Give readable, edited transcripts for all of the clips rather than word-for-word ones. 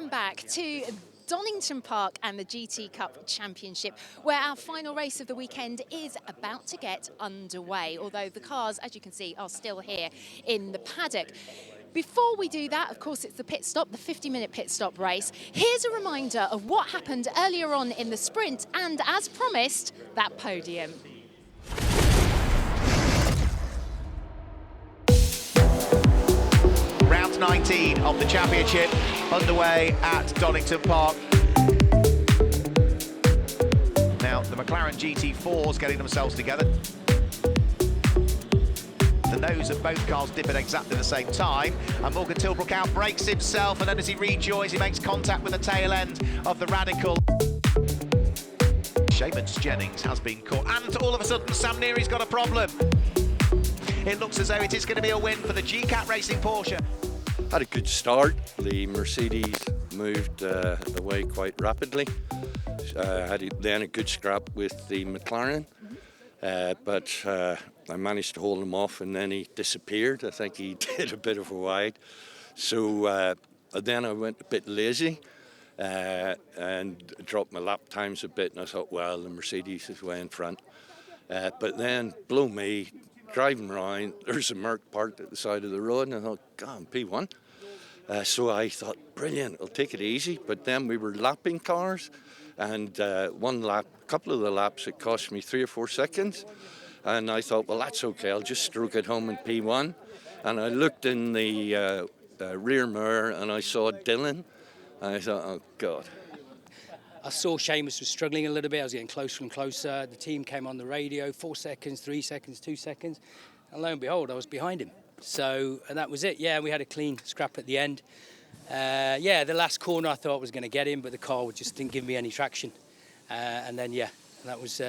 welcome back to Donington Park and the GT Cup Championship, where our final race of the weekend is about to get underway, although the cars, as you can see, are still here in the paddock. Before we do that, of course, it's the pit stop, the 50-minute pit stop race. Here's a reminder of what happened earlier on in the sprint and, as promised, that podium. Round 19 of the championship underway at Donington Park. Now the McLaren GT4s getting themselves together. The nose of both cars dip at exactly the same time, and Morgan Tilbrook outbrakes himself, and then as he rejoins, he makes contact with the tail end of the Radical. Seamus Jennings has been caught, and all of a sudden Sam Neary's got a problem. It looks as though it is going to be a win for the GCAT Racing Porsche. Had a good start. The Mercedes moved away quite rapidly. Had then a good scrap with the McLaren, but I managed to hold him off, and then he disappeared. I think he did a bit of a wide. So then I went a bit lazy and dropped my lap times a bit, and I thought, well, the Mercedes is way in front. But then, blow me, driving around, there's a Merc parked at the side of the road, and I thought, God, P1. So I thought, brilliant, I'll take it easy. But then we were lapping cars, and one lap, a couple of the laps, it cost me 3 or 4 seconds. And I thought, well, that's okay, I'll just stroke it home in P1. And I looked in the rear mirror, and I saw Dylan. And I thought, oh, God. I saw Seamus was struggling a little bit. I was getting closer and closer. The team came on the radio, 4 seconds, 3 seconds, 2 seconds. And lo and behold, I was behind him. So and that was it. Yeah, we had a clean scrap at the end. The last corner I thought was going to get him, but the car just didn't give me any traction. And then, that was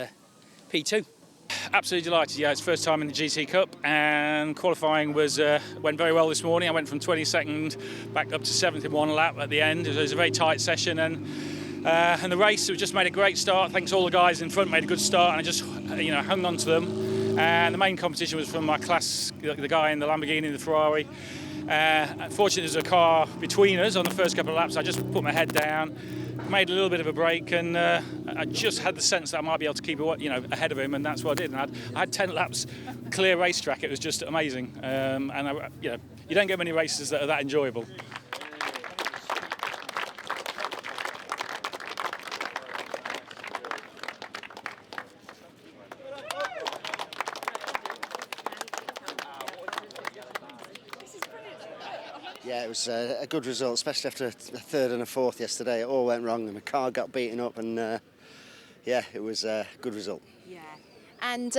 P2. Absolutely delighted. Yeah, it's first time in the GT Cup, and qualifying went very well this morning. I went from 22nd back up to 7th in one lap at the end. It was a very tight session, and the race, we just made a great start. Thanks to all the guys in front, made a good start, and I just hung on to them. And the main competition was from my class, the guy in the Lamborghini, the Ferrari. Unfortunately, there's a car between us on the first couple of laps. I just put my head down, made a little bit of a break, and I just had the sense that I might be able to keep ahead of him, and that's what I did. And I had 10 laps clear racetrack. It was just amazing, you don't get many races that are that enjoyable. Yeah, it was a good result, especially after a third and a fourth yesterday. It all went wrong, and the car got beaten up, and it was a good result. Yeah. And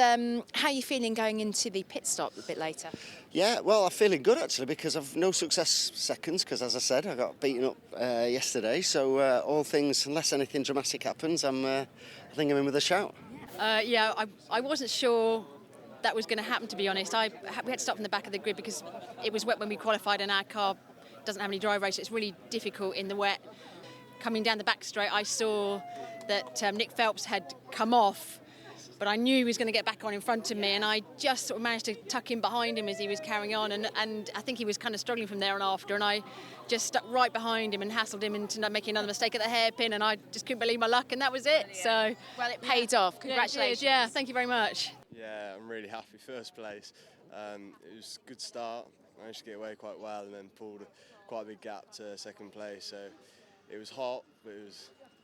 how are you feeling going into the pit stop a bit later? Yeah, well, I'm feeling good actually, because I've no success seconds, because as I said, I got beaten up yesterday. So all things, unless anything dramatic happens, I think I'm in with a shout. I wasn't sure that was going to happen, to be honest. We had to stop in the back of the grid because it was wet when we qualified, and our car doesn't have any dry race. It's really difficult in the wet. Coming down the back straight, I saw that Nick Phelps had come off, but I knew he was going to get back on in front of me, and I just sort of managed to tuck in behind him as he was carrying on, and I think he was kind of struggling from there on after, and I just stuck right behind him and hassled him into not making another mistake at the hairpin, and I just couldn't believe my luck, and that was it. So, well, it paid off. Congratulations. Yeah, thank you very much. Yeah, I'm really happy. First place. It was a good start. Managed to get away quite well, and then pulled quite a big gap to second place. So it was hot, but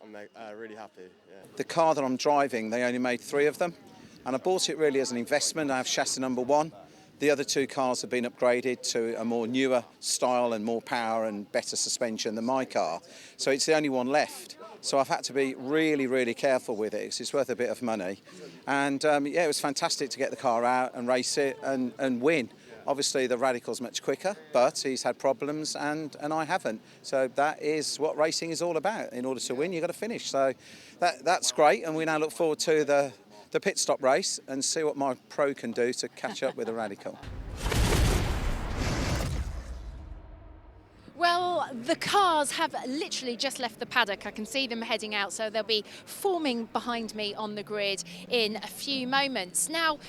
I'm really happy. Yeah. The car that I'm driving, they only made 3 of them, and I bought it really as an investment. I have chassis number 1. The other 2 cars have been upgraded to a more newer style and more power and better suspension than my car. So it's the only one left. So I've had to be really, really careful with it because it's worth a bit of money. And it was fantastic to get the car out and race it and win. Obviously the Radical's much quicker, but he's had problems and I haven't. So that is what racing is all about. In order to win, you've got to finish. So that's great, and we now look forward to the pit stop race and see what my Pro can do to catch up with the Radical. Well, the cars have literally just left the paddock. I can see them heading out, so they'll be forming behind me on the grid in a few moments. Now,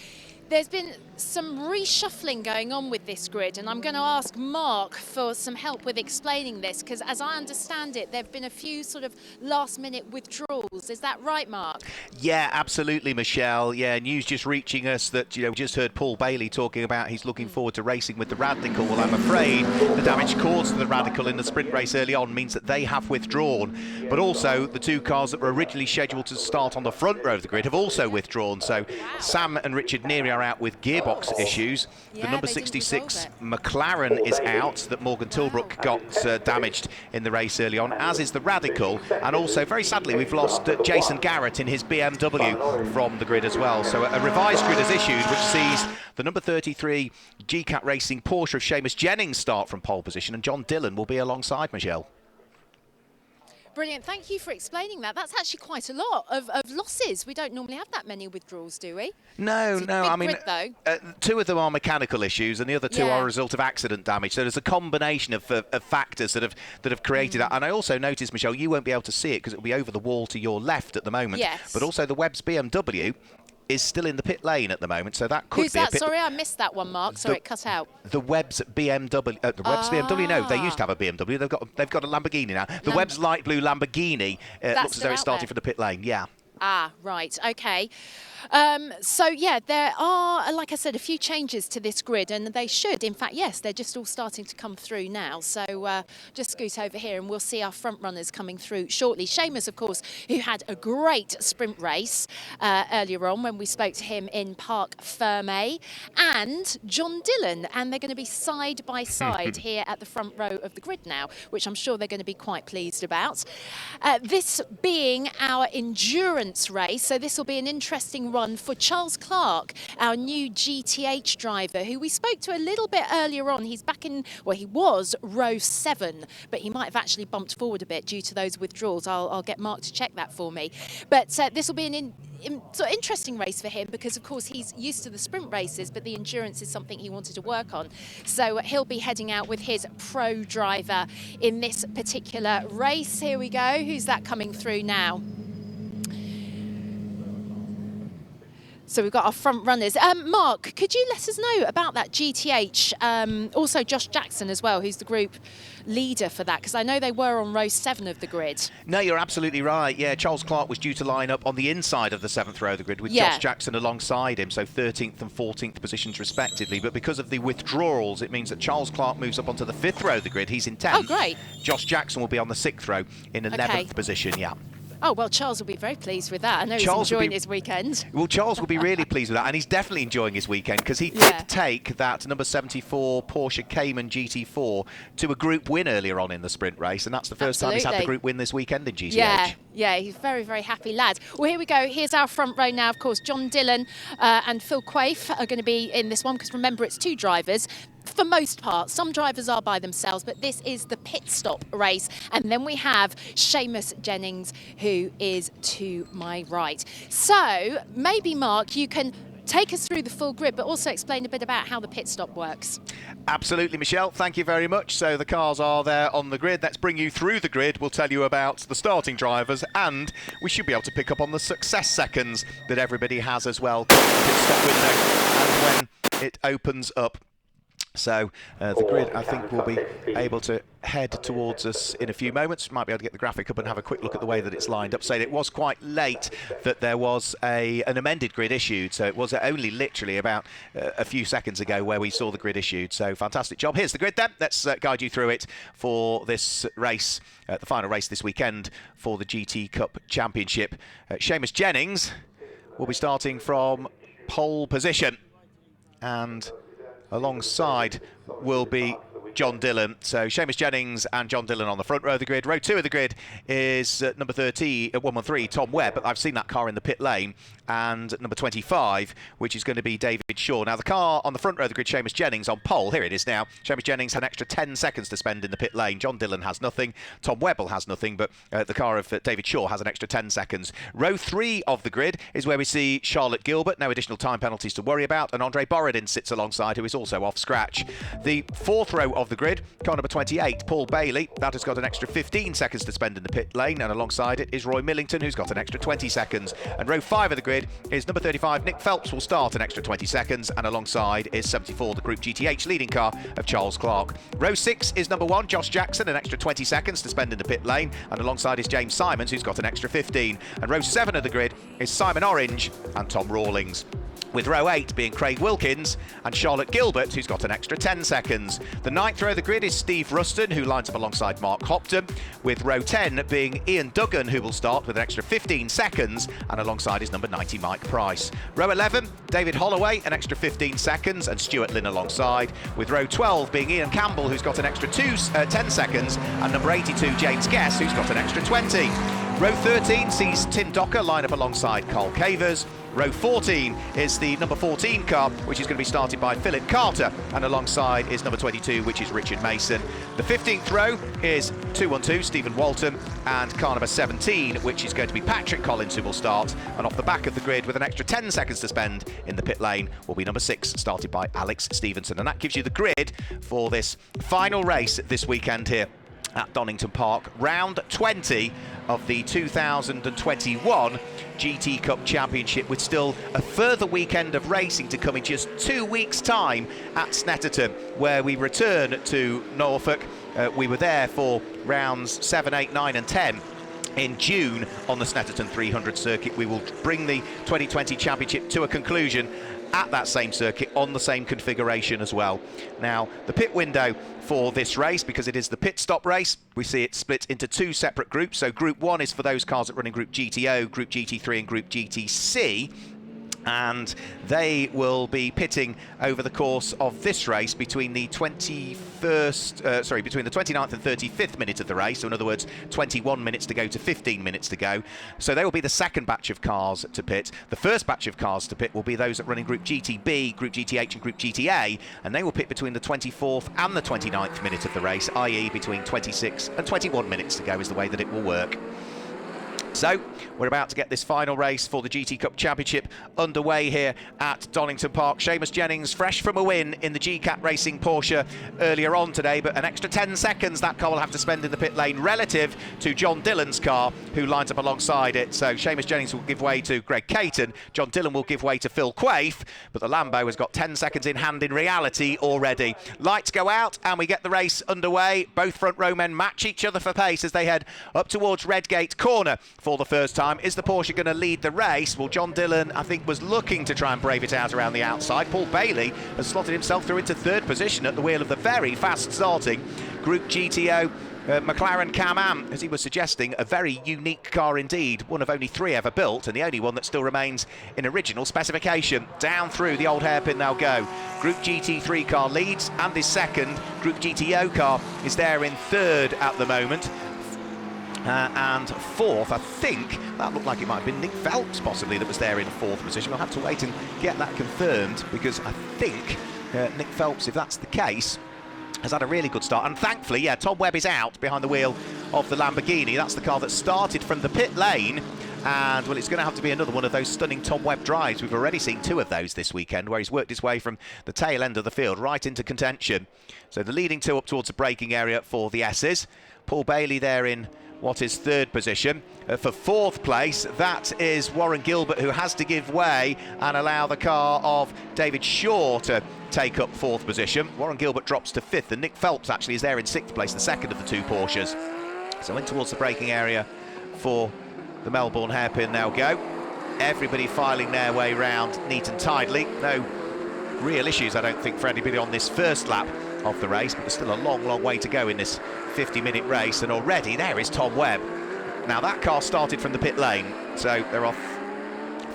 There's been some reshuffling going on with this grid, and I'm going to ask Mark for some help with explaining this, because as I understand it, there have been a few sort of last-minute withdrawals. Is that right, Mark? Yeah, absolutely, Michelle. Yeah, news just reaching us that, we just heard Paul Bailey talking about he's looking forward to racing with the Radical. Well, I'm afraid the damage caused to the Radical in the sprint race early on means that they have withdrawn. But also, the two cars that were originally scheduled to start on the front row of the grid have also withdrawn. So Sam and Richard Neary are out with gearbox issues. The number 66 McLaren is out, that Morgan Tilbrook got damaged in the race early on, as is the Radical. And also, very sadly, we've lost Jason Garrett in his BMW from the grid as well. So a revised grid is issued, which sees the number 33 GCAT Racing Porsche of Seamus Jennings start from pole position, and John Dillon will be alongside Michelle. Brilliant. Thank you for explaining that. That's actually quite a lot of losses. We don't normally have that many withdrawals, do we? No. I mean, two of them are mechanical issues, and the other two are a result of accident damage. So there's a combination of factors that have created that. And I also noticed, Michelle, you won't be able to see it because it'll be over the wall to your left at the moment. Yes. But also the Webb's BMW is still in the pit lane at the moment, so that could Who's be that? a pit. Sorry, I missed that one, Mark. Sorry, it cut out. The Webb's BMW. The Webb's BMW. No, they used to have a BMW. They've got a Lamborghini now. The Webb's light blue Lamborghini looks as though it's starting from the pit lane. Yeah. Ah, right. Okay. So, yeah, there are, like I said, a few changes to this grid, and they should, in fact, yes, they're just all starting to come through now. So just scoot over here and we'll see our front runners coming through shortly. Seamus, of course, who had a great sprint race earlier on when we spoke to him in Parc Fermé, and John Dillon, and they're going to be side by side here at the front row of the grid now, which I'm sure they're going to be quite pleased about. This being our endurance race, so this will be an interesting run for Charles Clark, our new GTH driver, who we spoke to a little bit earlier on. He's back in, well, he was row 7, but he might have actually bumped forward a bit due to those withdrawals. I'll get Mark to check that for me. But this will be an sort of interesting race for him because, of course, he's used to the sprint races, but the endurance is something he wanted to work on. So he'll be heading out with his pro driver in this particular race. Here we go. Who's that coming through now? So we've got our front runners. Mark, could you let us know about that GTH? Also Josh Jackson as well, who's the group leader for that, because I know they were on row 7 of the grid. No, you're absolutely right. Yeah, Charles Clark was due to line up on the inside of the 7th row of the grid with Josh Jackson alongside him, so 13th and 14th positions respectively. But because of the withdrawals, it means that Charles Clark moves up onto the 5th row of the grid. He's in 10th. Oh, great. Josh Jackson will be on the 6th row in 11th position, yeah. Oh, well, Charles will be very pleased with that. I know he's enjoying his weekend. Well, Charles will be really pleased with that, and he's definitely enjoying his weekend because he did take that number 74 Porsche Cayman GT4 to a group win earlier on in the sprint race, and that's the first time he's had the group win this weekend in GTH. Yeah, he's very, very happy lad. Well, here we go. Here's our front row now. Of course, John Dillon and Phil Quaife are going to be in this one because, remember, it's 2 drivers. For most part, some drivers are by themselves, but this is the pit stop race. And then we have Seamus Jennings, who is to my right. So maybe, Mark, you can take us through the full grid, but also explain a bit about how the pit stop works. Absolutely, Michelle. Thank you very much. So the cars are there on the grid. Let's bring you through the grid. We'll tell you about the starting drivers, and we should be able to pick up on the success seconds that everybody has as well. Pit stop window, and when it opens up. So the grid, I think, will be able to head towards us in a few moments. Might be able to get the graphic up and have a quick look at the way that it's lined up. So it was quite late that there was an amended grid issued. So it was only literally about a few seconds ago where we saw the grid issued. So fantastic job. Here's the grid then. Let's guide you through it for this race, the final race this weekend for the GT Cup Championship. Seamus Jennings will be starting from pole position, and alongside will be John Dillon. So Seamus Jennings and John Dillon on the front row of the grid. Row 2 of the grid is number 113, Tom Webb, but I've seen that car in the pit lane, and number 25, which is going to be David Shaw. Now the car on the front row of the grid, Seamus Jennings on pole. Here it is now. Seamus Jennings had an extra 10 seconds to spend in the pit lane. John Dillon has nothing. Tom Webble has nothing, but the car of David Shaw has an extra 10 seconds. Row 3 of the grid is where we see Charlotte Gilbert, no additional time penalties to worry about, and Andre Borodin sits alongside, who is also off scratch. The 4th row of the grid, car number 28, Paul Bailey. That has got an extra 15 seconds to spend in the pit lane, and alongside it is Roy Millington, who's got an extra 20 seconds. And row 5 of the grid is number 35, Nick Phelps, will start an extra 20 seconds, and alongside is 74, the Group GTH leading car of Charles Clark. Row 6 is number 1, Josh Jackson, an extra 20 seconds to spend in the pit lane, and alongside is James Simons, who's got an extra 15. And row 7 of the grid is Simon Orange and Tom Rawlings, with row 8 being Craig Wilkins and Charlotte Gilbert, who's got an extra 10 seconds. The 9th row of the grid is Steve Ruston, who lines up alongside Mark Hopton, with row 10 being Ian Duggan, who will start with an extra 15 seconds, and alongside is number 90, Mike Price. Row 11, David Holloway, an extra 15 seconds, and Stuart Lynn alongside, with row 12 being Ian Campbell, who's got an extra 10 seconds, and number 82, James Guess, who's got an extra 20. Row 13 sees Tim Docker line up alongside Carl Cavers. Row 14 is the number 14 car, which is going to be started by Philip Carter, and alongside is number 22, which is Richard Mason. The 15th row is 212, Stephen Walton, and car number 17, which is going to be Patrick Collins, who will start. And off the back of the grid, with an extra 10 seconds to spend in the pit lane, will be number 6, started by Alex Stevenson. And that gives you the grid for this final race this weekend here at Donington Park, round 20 of the 2021 GT Cup Championship, with still a further weekend of racing to come in just 2 weeks' time at Snetterton, where we return to Norfolk. We were there for rounds 7, 8, 9 and 10 in June on the Snetterton 300 circuit. We will bring the 2020 Championship to a conclusion at that same circuit on the same configuration as well. Now, the pit window for this race, because it is the pit stop race, we see it split into 2 separate groups. So Group 1 is for those cars that run in Group GTO, Group GT3 and Group GTC, and they will be pitting over the course of this race between the 29th and 35th minute of the race. So in other words, 21 minutes to go to 15 minutes to go. So they will be the second batch of cars to pit. The first batch of cars to pit will be those that run in Group GTB, Group GTH and Group GTA, and they will pit between the 24th and the 29th minute of the race, i.e. between 26 and 21 minutes to go is the way that it will work. So we're about to get this final race for the GT Cup Championship underway here at Donington Park. Seamus Jennings, fresh from a win in the GCAT Racing Porsche earlier on today, but an extra 10 seconds that car will have to spend in the pit lane relative to John Dillon's car, who lines up alongside it. So Seamus Jennings will give way to Greg Caton, John Dillon will give way to Phil Quaife, but the Lambo has got 10 seconds in hand in reality already. Lights go out and we get the race underway. Both front row men match each other for pace as they head up towards Redgate Corner for the first time. Is the Porsche going to lead the race? Well, John Dillon, I think, was looking to try and brave it out around the outside. Paul Bailey has slotted himself through into 3rd position at the wheel of the very fast starting Group GTO McLaren Can-Am, as he was suggesting, a very unique car indeed, one of only 3 ever built, and the only one that still remains in original specification. Down through the old hairpin they'll go. Group GT3 car leads and is second. Group GTO car is there in 3rd at the moment. And 4th, I think, that looked like it might have been Nick Phelps possibly that was there in 4th position. We'll have to wait and get that confirmed, because I think Nick Phelps, if that's the case, has had a really good start. And thankfully, yeah, Tom Webb is out behind the wheel of the Lamborghini. That's the car that started from the pit lane. And, well, it's going to have to be another one of those stunning Tom Webb drives. We've already seen 2 of those this weekend, where he's worked his way from the tail end of the field right into contention. So the leading 2 up towards the braking area for the S's. Paul Bailey there in what is 3rd position. For 4th place, that is Warren Gilbert, who has to give way and allow the car of David Shaw to take up 4th position. Warren Gilbert drops to 5th, and Nick Phelps actually is there in 6th place, the second of the 2 Porsches. So in towards the braking area for the Melbourne hairpin they'll go. Everybody filing their way round neat and tidily. No real issues, I don't think, for anybody on this first lap of the race, but there's still a long, long way to go in this 50-minute race, and already there is Tom Webb. Now, that car started from the pit lane, so there are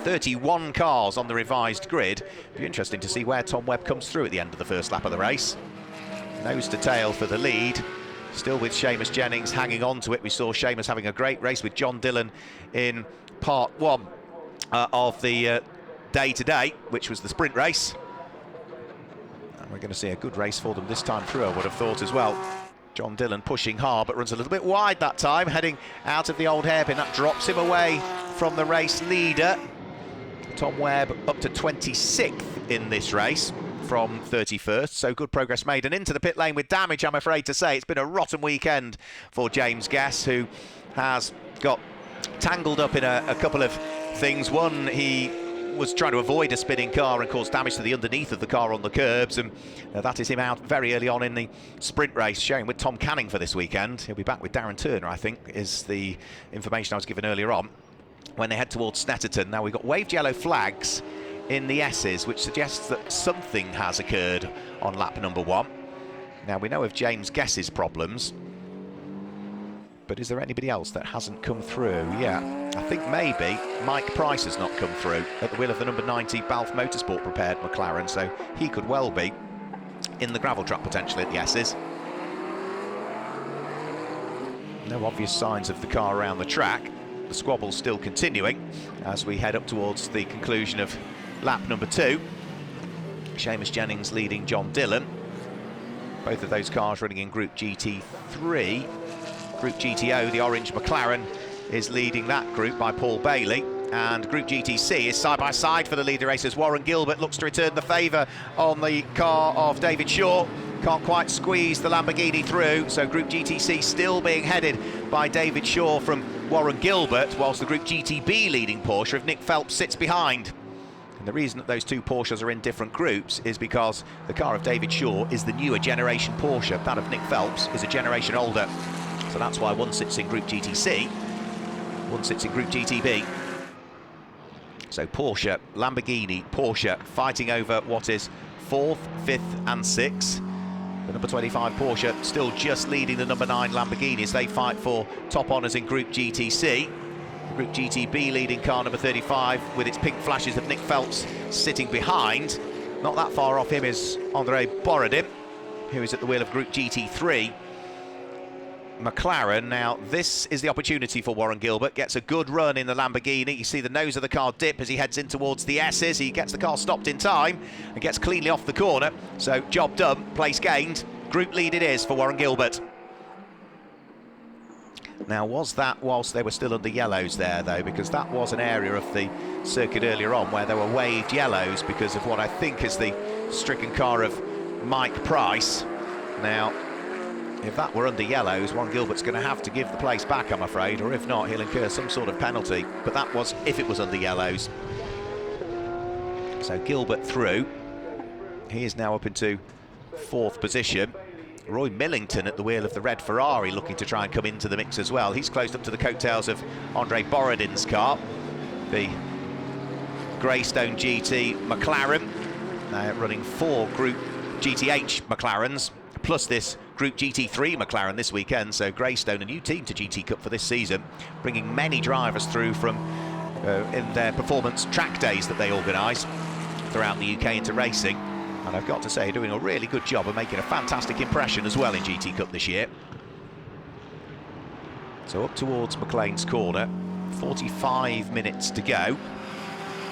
31 cars on the revised grid. It'll be interesting to see where Tom Webb comes through at the end of the first lap of the race. Nose to tail for the lead, still with Seamus Jennings hanging on to it. We saw Seamus having a great race with John Dillon in part 1 of the day today, which was the sprint race. And we're going to see a good race for them this time through, I would have thought as well. John Dillon pushing hard, but runs a little bit wide that time, heading out of the old hairpin. That drops him away from the race leader. Tom Webb up to 26th in this race. from 31st, so good progress made. And into the pit lane with damage, I'm afraid to say. It's been a rotten weekend for James Guess, who has got tangled up in a couple of things. One, he was trying to avoid a spinning car and caused damage to the underneath of the car on the curbs, and that is him out very early on in the sprint race, sharing with Tom Canning for this weekend. He'll be back with Darren Turner, I think, is the information I was given earlier on, when they head towards Snetterton. Now, we've got waved yellow flags in the S's, which suggests that something has occurred on lap number 1. Now, we know of James Guess's problems, but is there anybody else that hasn't come through? Yeah, I think maybe Mike Price has not come through at the wheel of the number 90 Balfe Motorsport prepared McLaren, so he could well be in the gravel trap potentially at the S's. No obvious signs of the car around the track. The squabble's still continuing as we head up towards the conclusion of lap number 2. Seamus Jennings leading John Dillon. Both of those cars running in Group GT3. Group GTO, the orange McLaren, is leading that group by Paul Bailey. And Group GTC is side by side for the leader racers. Warren Gilbert looks to return the favour on the car of David Shaw. Can't quite squeeze the Lamborghini through, so Group GTC still being headed by David Shaw from Warren Gilbert, whilst the Group GTB leading Porsche of Nick Phelps sits behind. And the reason that those two Porsches are in different groups is because the car of David Shaw is the newer generation Porsche. That of Nick Phelps is a generation older. So that's why one sits in Group GTC, one sits in Group GTB. So Porsche, Lamborghini, Porsche fighting over what is 4th, 5th and 6th. The number 25 Porsche still just leading the number 9 Lamborghini as they fight for top honours in Group GTC. Group GTB leading car number 35 with its pink flashes of Nick Phelps sitting behind. Not that far off him is André Borodin, who is at the wheel of Group GT3. McLaren, now this is the opportunity for Warren Gilbert, gets a good run in the Lamborghini. You see the nose of the car dip as he heads in towards the S's. He gets the car stopped in time and gets cleanly off the corner, so job done, place gained. Group lead it is for Warren Gilbert. Now, was that whilst they were still under yellows there, though, because that was an area of the circuit earlier on where there were waved yellows because of what I think is the stricken car of Mike Price. Now, if that were under yellows, Warren Gilbert's going to have to give the place back, I'm afraid, or if not, he'll incur some sort of penalty. But that was if it was under yellows. So Gilbert through. He is now up into 4th position. Roy Millington at the wheel of the red Ferrari looking to try and come into the mix as well. He's closed up to the coattails of André Borodin's car, the Greystone GT McLaren, running 4 Group GTH McLarens, plus this Group GT3 McLaren this weekend. So Greystone, a new team to GT Cup for this season, bringing many drivers through from in their performance track days that they organise throughout the UK into racing. And I've got to say, doing a really good job of making a fantastic impression as well in GT Cup this year. So up towards McLean's Corner, 45 minutes to go.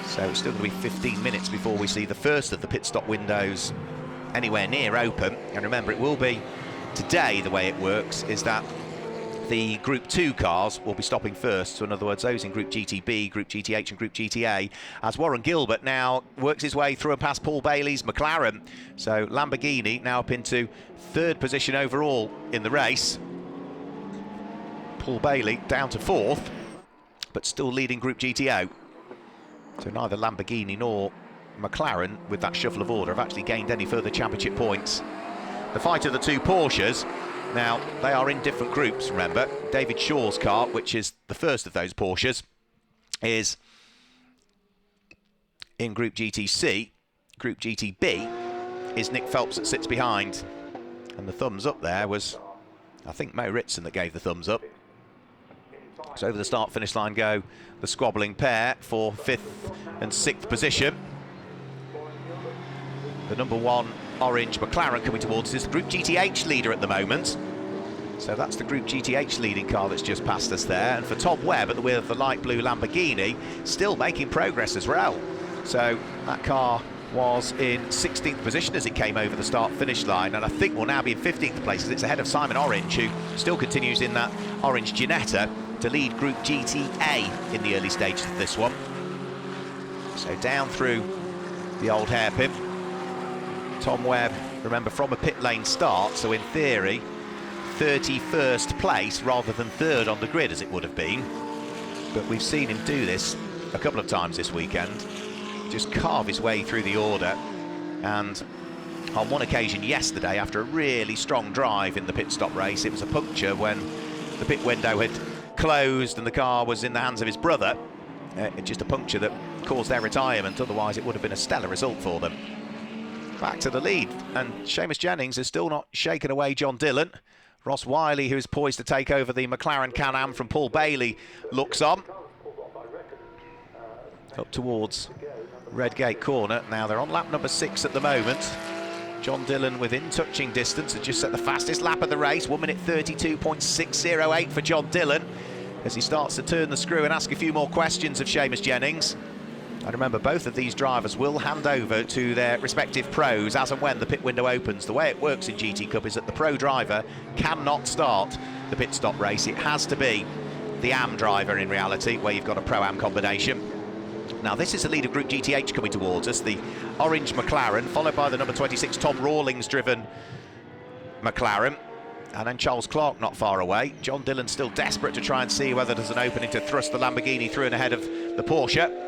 So it's still going to be 15 minutes before we see the first of the pit stop windows anywhere near open. And remember, it will be today, the way it works is that the Group 2 cars will be stopping first. So in other words, those in Group GTB, Group GTH and Group GTA, as Warren Gilbert now works his way through and past Paul Bailey's McLaren. So Lamborghini now up into 3rd position overall in the race. Paul Bailey down to 4th, but still leading Group GTO. So neither Lamborghini nor McLaren, with that shuffle of order, have actually gained any further championship points. The fight of the 2 Porsches. Now, they are in different groups, remember. David Shaw's car, which is the first of those Porsches, is in Group GTC. Group GTB is Nick Phelps that sits behind. And the thumbs up there was, I think, Mo Ritson that gave the thumbs up. So over the start-finish line go the squabbling pair for 5th and 6th position. The number 1 orange McLaren coming towards us, the Group GTH leader at the moment. So that's the Group GTH leading car that's just passed us there. And for Tom Webb at the wheel of the light blue Lamborghini, still making progress as well. So that car was in 16th position as it came over the start-finish line, and I think will now be in 15th place as it's ahead of Simon Orange, who still continues in that orange Ginetta to lead Group GTA in the early stages of this one. So down through the old hairpin. Tom Webb, remember, from a pit lane start, so in theory 31st place rather than 3rd on the grid as it would have been. But we've seen him do this a couple of times this weekend, just carve his way through the order. And on one occasion yesterday, after a really strong drive in the pit stop race, it was a puncture when the pit window had closed and the car was in the hands of his brother. Just a puncture that caused their retirement, otherwise it would have been a stellar result for them. Back to the lead, and Seamus Jennings has still not shaken away John Dillon. Ross Wiley, who is poised to take over the McLaren Can-Am from Paul Bailey, looks on. Up towards Redgate Corner. Now they're on lap number 6 at the moment. John Dillon within touching distance has just set the fastest lap of the race, 1 minute 32.608 for John Dillon, as he starts to turn the screw and ask a few more questions of Seamus Jennings. And remember, both of these drivers will hand over to their respective pros as and when the pit window opens. The way it works in GT Cup is that the pro driver cannot start the pit stop race. It has to be the AM driver in reality, where you've got a pro-am combination. Now this is the lead of Group GTH coming towards us, the orange McLaren, followed by the number 26 Tom Rawlings driven McLaren. And then Charles Clark not far away. John Dillon still desperate to try and see whether there's an opening to thrust the Lamborghini through and ahead of the Porsche.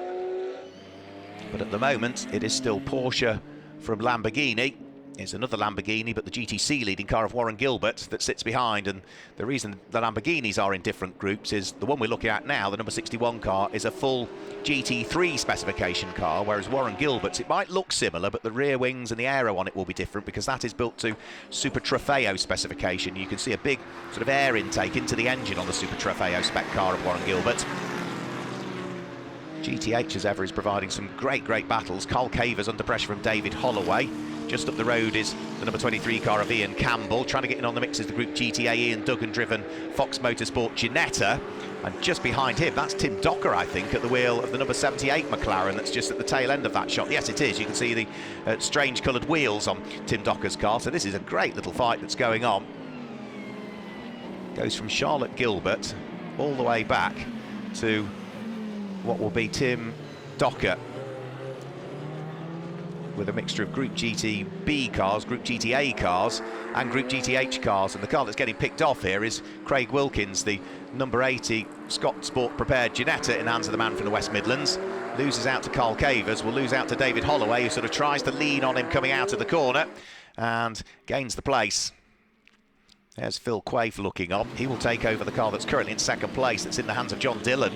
But at the moment, it is still Porsche from Lamborghini. It's another Lamborghini, but the GTC leading car of Warren Gilbert that sits behind. And the reason the Lamborghinis are in different groups is the one we're looking at now, the number 61 car, is a full GT3 specification car, whereas Warren Gilbert's, it might look similar, but the rear wings and the aero on it will be different because that is built to Super Trofeo specification. You can see a big sort of air intake into the engine on the Super Trofeo spec car of Warren Gilbert. GTH, as ever, is providing some great battles. Carl Cavers under pressure from David Holloway. Just up the road is the number 23 car of Ian Campbell. Trying to get in on the mix is the Group GTA Ian Duggan-driven Fox Motorsport Ginetta. And just behind him, that's Tim Docker, I think, at the wheel of the number 78 McLaren that's just at the tail end of that shot. Yes, it is. You can see the strange coloured wheels on Tim Docker's car. So this is a great little fight that's going on. Goes from Charlotte Gilbert all the way back to what will be Tim Docker, with a mixture of Group GTB cars, Group GTA cars and Group GTH cars. And the car that's getting picked off here is Craig Wilkins, the number 80 Scott Sport prepared Ginetta in the hands of the man from the West Midlands. Loses out to Carl Cavers, will lose out to David Holloway, who sort of tries to lean on him coming out of the corner and gains the place. There's Phil Quaife looking on. He will take over the car that's currently in second place, that's in the hands of John Dillon,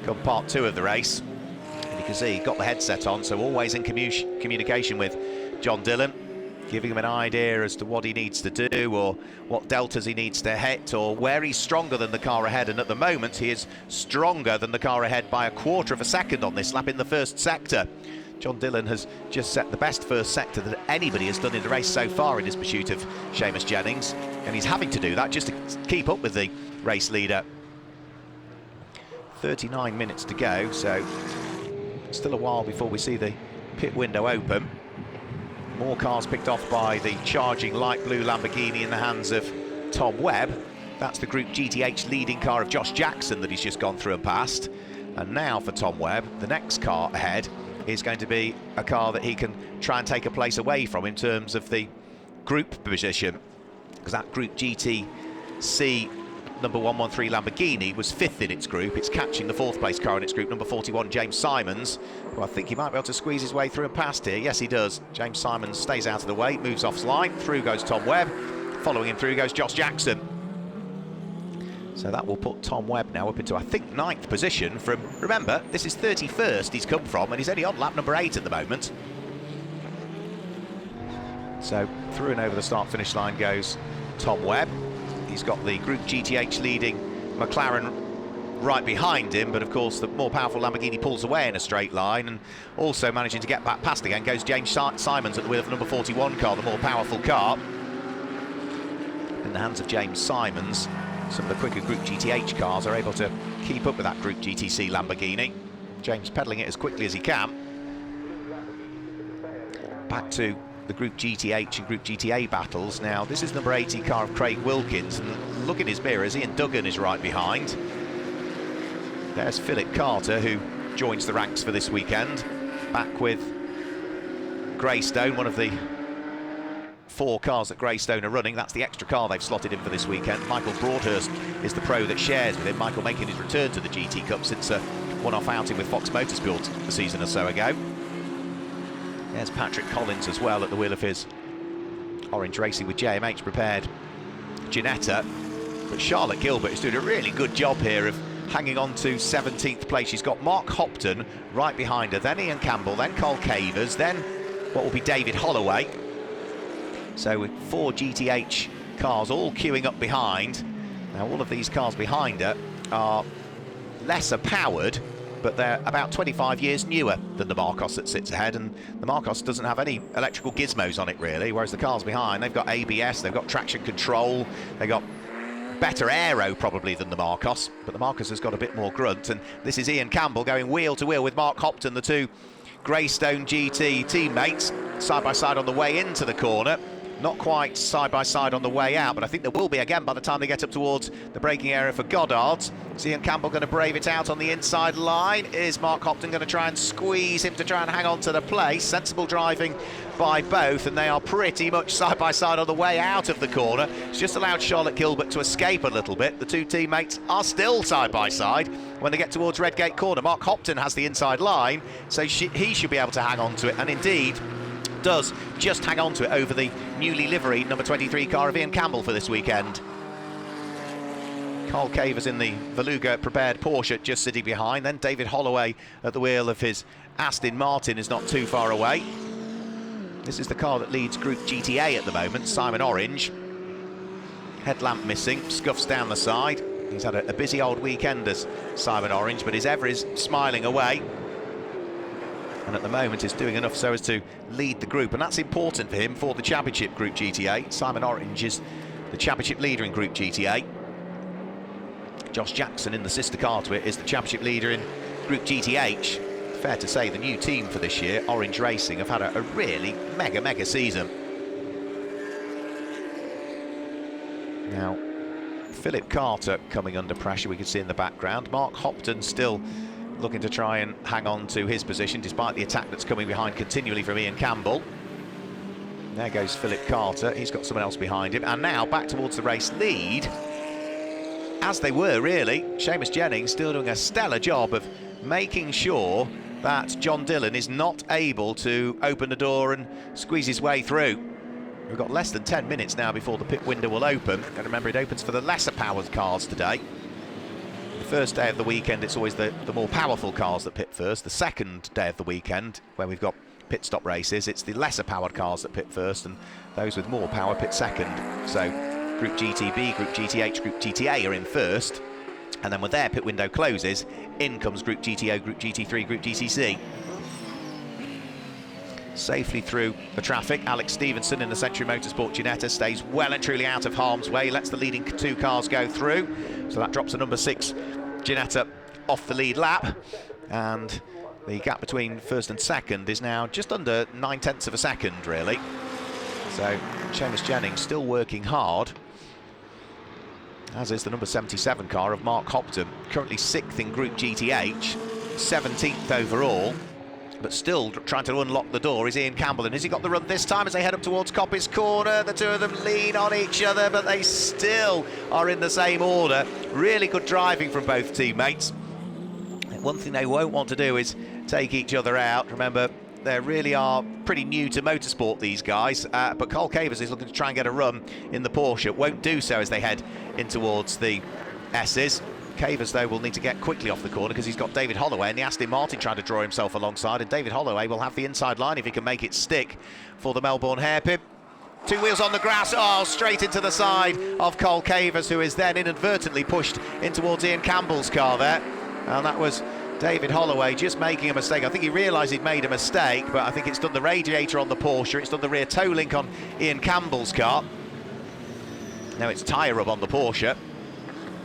come part 2 of the race. And you can see he got the headset on, so always in communication with John Dillon, giving him an idea as to what he needs to do or what deltas he needs to hit or where he's stronger than the car ahead. And at the moment he is stronger than the car ahead by 1/4 of a second on this lap in the first sector. John Dillon has just set the best first sector that anybody has done in the race so far in his pursuit of Seamus Jennings, and he's having to do that just to keep up with the race leader. 39 minutes to go, so still a while before we see the pit window open. More cars picked off by the charging light blue Lamborghini in the hands of Tom Webb. That's the Group GTH leading car of Josh Jackson that he's just gone through and passed. And now for Tom Webb, the next car ahead is going to be a car that he can try and take a place away from in terms of the group position, because that Group GTC number 113 Lamborghini was 5th in its group. It's catching the 4th place car in its group, number 41 James Simons, who I think he might be able to squeeze his way through and past here. Yes, he does. James Simons stays out of the way, moves off line, through goes Tom Webb, following him through goes Josh Jackson. So that will put Tom Webb now up into, I think, 9th position from, remember, this is 31st he's come from, and he's only on lap number 8 at the moment. So through and over the start-finish line goes Tom Webb. He's got the Group GTH leading McLaren right behind him, but of course the more powerful Lamborghini pulls away in a straight line, and also managing to get back past again goes James Simons at the wheel of the number 41 car, the more powerful car. In the hands of James Simons, some of the quicker Group GTH cars are able to keep up with that Group GTC Lamborghini. James pedalling it as quickly as he can. Back to the Group GTH and Group GTA battles. Now this is number 80 car of Craig Wilkins, and look in his mirrors, Ian Duggan is right behind. There's Philip Carter, who joins the ranks for this weekend, back with Greystone, one of the 4 cars that Greystone are running. That's the extra car they've slotted in for this weekend. Michael Broadhurst is the pro that shares with him. Michael making his return to the GT Cup since a one-off outing with Fox Motorsport a season or so ago. There's Patrick Collins as well at the wheel of his Orange Racing with JMH prepared Ginetta. But Charlotte Gilbert is doing a really good job here of hanging on to 17th place. She's got Mark Hopton right behind her, then Ian Campbell, then Carl Cavers, then what will be David Holloway. So with 4 GTH cars all queuing up behind. Now all of these cars behind her are lesser powered, but they're about 25 years newer than the Marcos that sits ahead, and the Marcos doesn't have any electrical gizmos on it really, whereas the cars behind, they've got ABS, they've got traction control, they've got better aero probably than the Marcos, but the Marcos has got a bit more grunt. And this is Ian Campbell going wheel to wheel with Mark Hopton, the 2 Greystone GT teammates, side by side on the way into the corner. Not quite side by side on the way out, but I think there will be again by the time they get up towards the braking area for Goddard's. Is Ian Campbell going to brave it out on the inside line? Is Mark Hopton going to try and squeeze him to try and hang on to the place? Sensible driving by both, and they are pretty much side by side on the way out of the corner. It's just allowed Charlotte Gilbert to escape a little bit. The 2 teammates are still side by side when they get towards Redgate Corner. Mark Hopton has the inside line, so he should be able to hang on to it, and indeed does just hang on to it over the newly liveried number 23 car of Ian Campbell for this weekend. Carl Cavers in the Veluga prepared Porsche just sitting behind, then David Holloway at the wheel of his Aston Martin is not too far away. This is the car that leads Group GTA at the moment, Simon Orange. Headlamp missing, scuffs down the side. He's had a busy old weekend as Simon Orange, but his ever is smiling away. And at the moment is doing enough so as to lead the group, and that's important for him for the championship Group GTA. Simon Orange is the championship leader in Group GTA. Josh Jackson in the sister car to it is the championship leader in Group GTH. Fair to say the new team for this year, Orange Racing, have had a really mega season. Now Philip Carter coming under pressure, we can see in the background. Mark Hopton still looking to try and hang on to his position despite the attack that's coming behind continually from Ian Campbell. There goes Philip Carter, he's got someone else behind him, and now back towards the race lead, as they were really. Seamus Jennings still doing a stellar job of making sure that John Dillon is not able to open the door and squeeze his way through. We've got less than 10 minutes now before the pit window will open, and remember it opens for the lesser powered cars today. First day of the weekend, it's always the more powerful cars that pit first. The second day of the weekend, where we've got pit stop races, it's the lesser powered cars that pit first, and those with more power pit second. So Group GTB, Group GTH, Group GTA are in first, and then when their pit window closes, in comes Group GTO, Group GT3, Group GTC. Safely through the traffic, Alex Stevenson in the Century Motorsport Ginetta stays well and truly out of harm's way, lets the leading 2 cars go through, so that drops the number 6 Ginetta off the lead lap, and the gap between first and second is now just under 9/10 of a second really. So Seamus Jennings still working hard, as is the number 77 car of Mark Hopton, currently 6th in Group GTH, 17th overall, but still trying to unlock the door is Ian Campbell. And has he got the run this time as they head up towards Coppice Corner? The 2 of them lean on each other, but they still are in the same order. Really good driving from both teammates. One thing they won't want to do is take each other out. Remember, they really are pretty new to motorsport, these guys, but Carl Cavers is looking to try and get a run in the Porsche. Won't do so as they head in towards the S's. Cavers, though, will need to get quickly off the corner because he's got David Holloway and the Aston Martin trying to draw himself alongside, and David Holloway will have the inside line if he can make it stick for the Melbourne hairpin. 2 wheels on the grass, straight into the side of Carl Cavers, who is then inadvertently pushed in towards Ian Campbell's car there, and that was David Holloway just making a mistake. I think he realised he'd made a mistake, but I think it's done the radiator on the Porsche, it's done the rear toe link on Ian Campbell's car. Now it's tyre rub on the Porsche.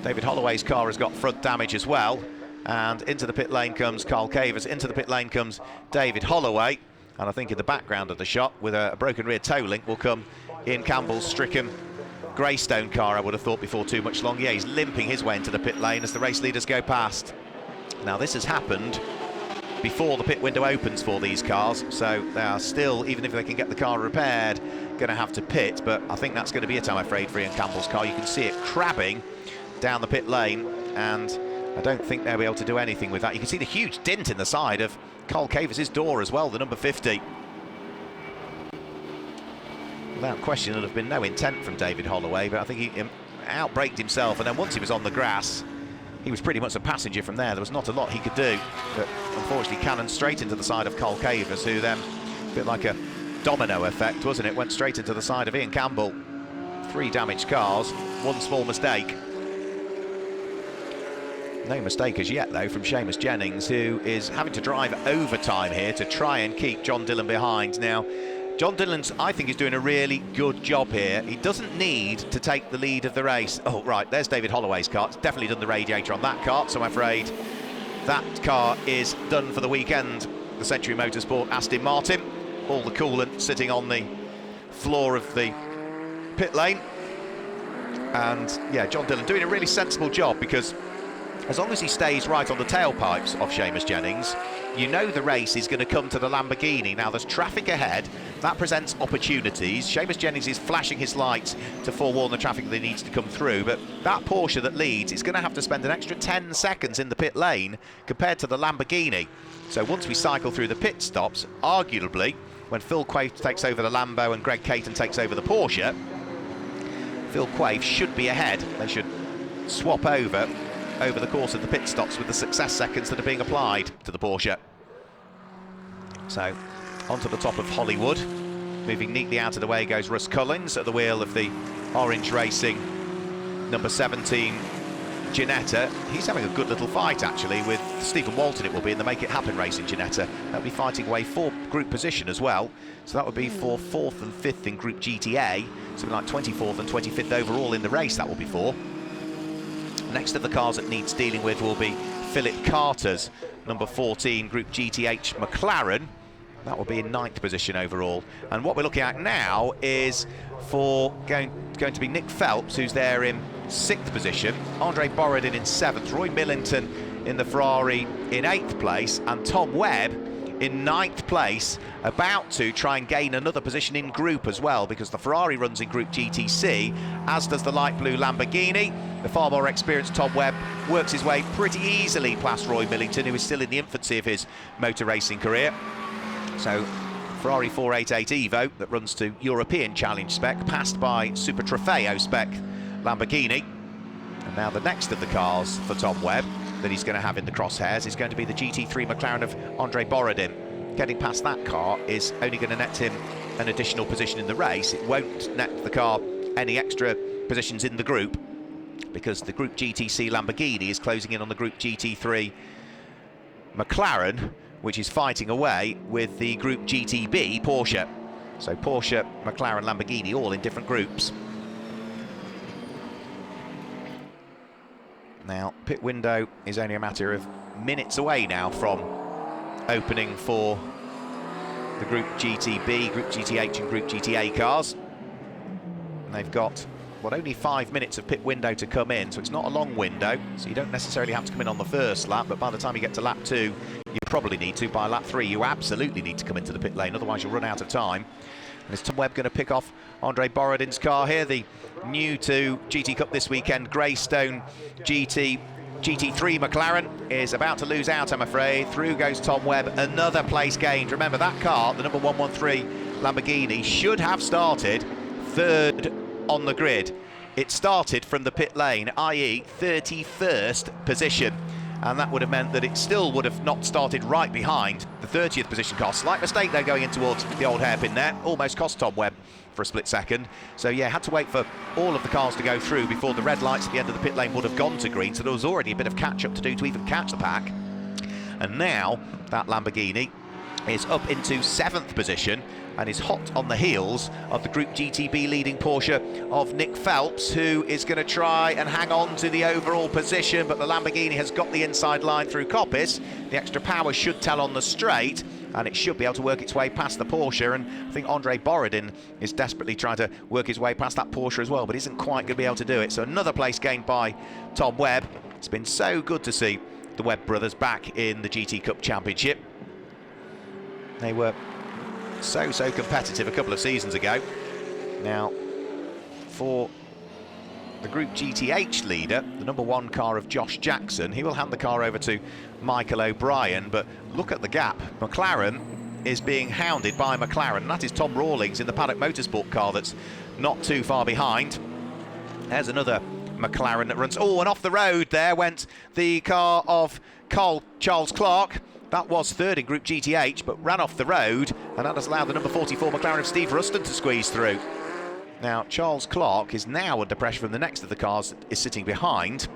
David Holloway's car has got front damage as well, and into the pit lane comes Carl Cavers, into the pit lane comes David Holloway, and I think in the background of the shot with a broken rear toe link will come Ian Campbell's stricken Greystone car, I would have thought, before too much longer. Yeah, he's limping his way into the pit lane as the race leaders go past. Now this has happened before the pit window opens for these cars, so they are still, even if they can get the car repaired, going to have to pit. But I think that's going to be it, I'm afraid, for Ian Campbell's car. You can see it crabbing down the pit lane, and I don't think they'll be able to do anything with that. You can see the huge dint in the side of Carl Cavers' door as well, the number 50. Without question, there'll have been no intent from David Holloway, but I think he outbraked himself, and then once he was on the grass, he was pretty much a passenger from there. There was not a lot he could do, but unfortunately cannoned straight into the side of Carl Cavers, who then, a bit like a domino effect, wasn't it, went straight into the side of Ian Campbell. 3 damaged cars, 1 small mistake. No mistake as yet, though, from Seamus Jennings, who is having to drive overtime here to try and keep John Dillon behind. Now, John Dillon's, I think, is doing a really good job here. He doesn't need to take the lead of the race. Oh, right, there's David Holloway's car. It's definitely done the radiator on that car, so I'm afraid that car is done for the weekend. The Century Motorsport Aston Martin. All the coolant sitting on the floor of the pit lane. And, yeah, John Dillon doing a really sensible job, because as long as he stays right on the tailpipes of Seamus Jennings, you know the race is going to come to the Lamborghini. Now, there's traffic ahead. That presents opportunities. Seamus Jennings is flashing his lights to forewarn the traffic that needs to come through. But that Porsche that leads is going to have to spend an extra 10 seconds in the pit lane compared to the Lamborghini. So once we cycle through the pit stops, arguably, when Phil Quaife takes over the Lambo and Greg Caton takes over the Porsche, Phil Quaife should be ahead. They should swap over the course of the pit stops with the success seconds that are being applied to the Porsche. So, onto the top of Hollywood. Moving neatly out of the way goes Russ Collins at the wheel of the Orange Racing number 17 Ginetta. He's having a good little fight, actually, with Stephen Walton, it will be, in the Make It Happen Racing Ginetta. They'll be fighting away for group position as well. So that would be for 4th and 5th in Group GTA. Something like 24th and 25th overall in the race, that will be for. Next of the cars that needs dealing with will be Philip Carter's number 14 Group GTH McLaren. That will be in 9th position overall. And what we're looking at now is for going to be Nick Phelps, who's there in 6th position, Andre Borodin in 7th, Roy Millington in the Ferrari in 8th place, and Tom Webb in 9th place, about to try and gain another position in group as well, because the Ferrari runs in Group GTC, as does the light blue Lamborghini. The far more experienced Tom Webb works his way pretty easily past Roy Millington, who is still in the infancy of his motor racing career. So Ferrari 488 Evo that runs to European Challenge spec, passed by Super Trofeo spec Lamborghini. And now the next of the cars for Tom Webb that he's going to have in the crosshairs is going to be the GT3 McLaren of Andre Borodin. Getting past that car is only going to net him an additional position in the race. It won't net the car any extra positions in the group, because the Group GTC Lamborghini is closing in on the Group GT3 McLaren, which is fighting away with the Group GTB Porsche. So Porsche, McLaren, Lamborghini, all in different groups. Now, pit window is only a matter of minutes away now from opening for the Group GTB, Group GTH and Group GTA cars. And they've got, well, only 5 minutes of pit window to come in, so it's not a long window, so you don't necessarily have to come in on the first lap, but by the time you get to lap 2, you probably need to. By lap 3, you absolutely need to come into the pit lane, otherwise you'll run out of time. And is Tom Webb going to pick off Andre Borodin's car here, the new to GT Cup this weekend, Greystone GT3 McLaren is about to lose out, I'm afraid. Through goes Tom Webb, another place gained. Remember, that car, the number 113 Lamborghini, should have started 3rd on the grid. It started from the pit lane, i.e. 31st position. And that would have meant that it still would have not started right behind the 30th position car. Slight mistake though going in towards the old hairpin there. Almost cost Tom Webb for a split second. So yeah, had to wait for all of the cars to go through before the red lights at the end of the pit lane would have gone to green. So there was already a bit of catch up to do to even catch the pack. And now that Lamborghini is up into 7th position and is hot on the heels of the Group GTB leading Porsche of Nick Phelps, who is going to try and hang on to the overall position, but the Lamborghini has got the inside line through Coppice. The extra power should tell on the straight, and it should be able to work its way past the Porsche, and I think Andre Borodin is desperately trying to work his way past that Porsche as well, but isn't quite going to be able to do it. So another place gained by Tom Webb. It's been so good to see the Webb brothers back in the GT Cup Championship. They were so competitive a couple of seasons ago. Now, for the Group GTH leader, the number 1 car of Josh Jackson, he will hand the car over to Michael O'Brien, but look at the gap. McLaren is being hounded by McLaren, and that is Tom Rawlings in the Paddock Motorsport car that's not too far behind. There's another McLaren that runs. Oh, and off the road there went the car of Charles Clark. That was third in Group GTH, but ran off the road, and that has allowed the number 44 McLaren of Steve Ruston to squeeze through. Now, Charles Clark is now under pressure from the next of the cars that is sitting behind,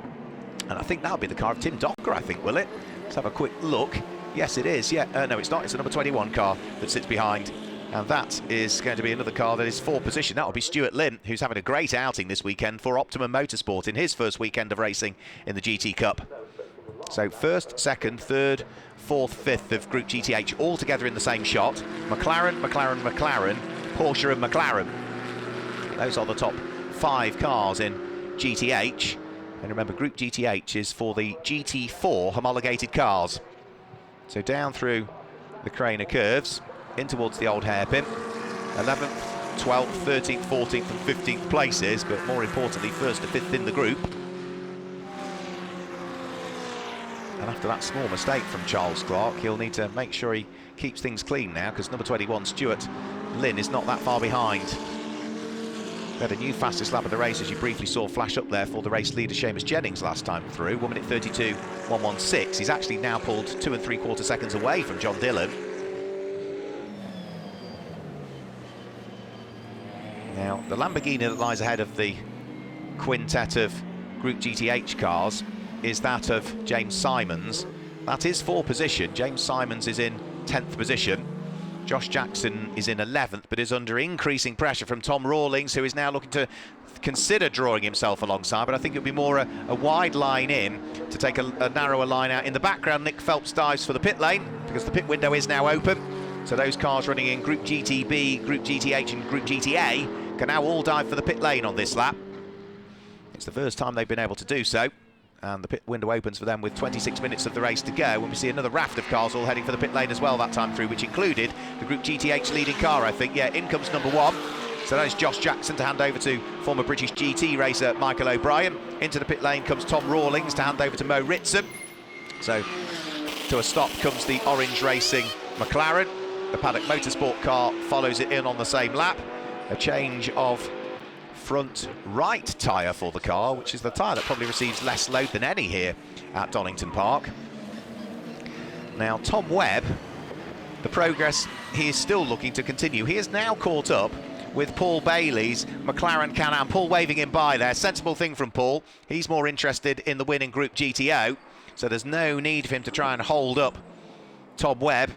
and I think that'll be the car of Tim Docker, I think, will it? Let's have a quick look. Yes, it is. Yeah, no, it's not. It's the number 21 car that sits behind. And that is going to be another car that is 4th position. That will be Stuart Lynn, who's having a great outing this weekend for Optimum Motorsport in his first weekend of racing in the GT Cup. So 1st, 2nd, 3rd, 4th, 5th of Group GTH all together in the same shot. McLaren, Porsche and McLaren. Those are the top 5 cars in GTH. And remember, Group GTH is for the GT4 homologated cars. So down through the Craner curves, in towards the old hairpin. 11th, 12th, 13th, 14th and 15th places, but more importantly 1st to 5th in the group. And after that small mistake from Charles Clark, he'll need to make sure he keeps things clean now, because number 21 Stuart Lynn is not that far behind. We had a new fastest lap of the race, as you briefly saw flash up there, for the race leader Seamus Jennings last time through, 1 minute 32.116. He's actually now pulled 2 3/4 seconds away from John Dillon. Now, the Lamborghini that lies ahead of the quintet of Group GTH cars is that of James Simons. That is 4th position. James Simons is in 10th position. Josh Jackson is in 11th, but is under increasing pressure from Tom Rawlings, who is now looking to consider drawing himself alongside, but I think it would be more a wide line in to take a narrower line out. In the background, Nick Phelps dives for the pit lane, because the pit window is now open. So those cars running in Group GTB, Group GTH and Group GTA can now all dive for the pit lane on this lap. It's the first time they've been able to do so, and the pit window opens for them with 26 minutes of the race to go, and we see another raft of cars all heading for the pit lane as well that time through, which included the Group GTH leading car, I think. Yeah, in comes number 1. So that is Josh Jackson to hand over to former British GT racer Michael O'Brien. Into the pit lane comes Tom Rawlings to hand over to Mo Ritson. So to a stop comes the Orange Racing McLaren. The Paddock Motorsport car follows it in on the same lap. A change of front right tyre for the car, which is the tyre that probably receives less load than any here at Donington Park. Now, Tom Webb, the progress he is still looking to continue. He is now caught up with Paul Bailey's McLaren Can-Am. Paul waving him by there. Sensible thing from Paul. He's more interested in the win in Group GTO, so there's no need for him to try and hold up Tom Webb,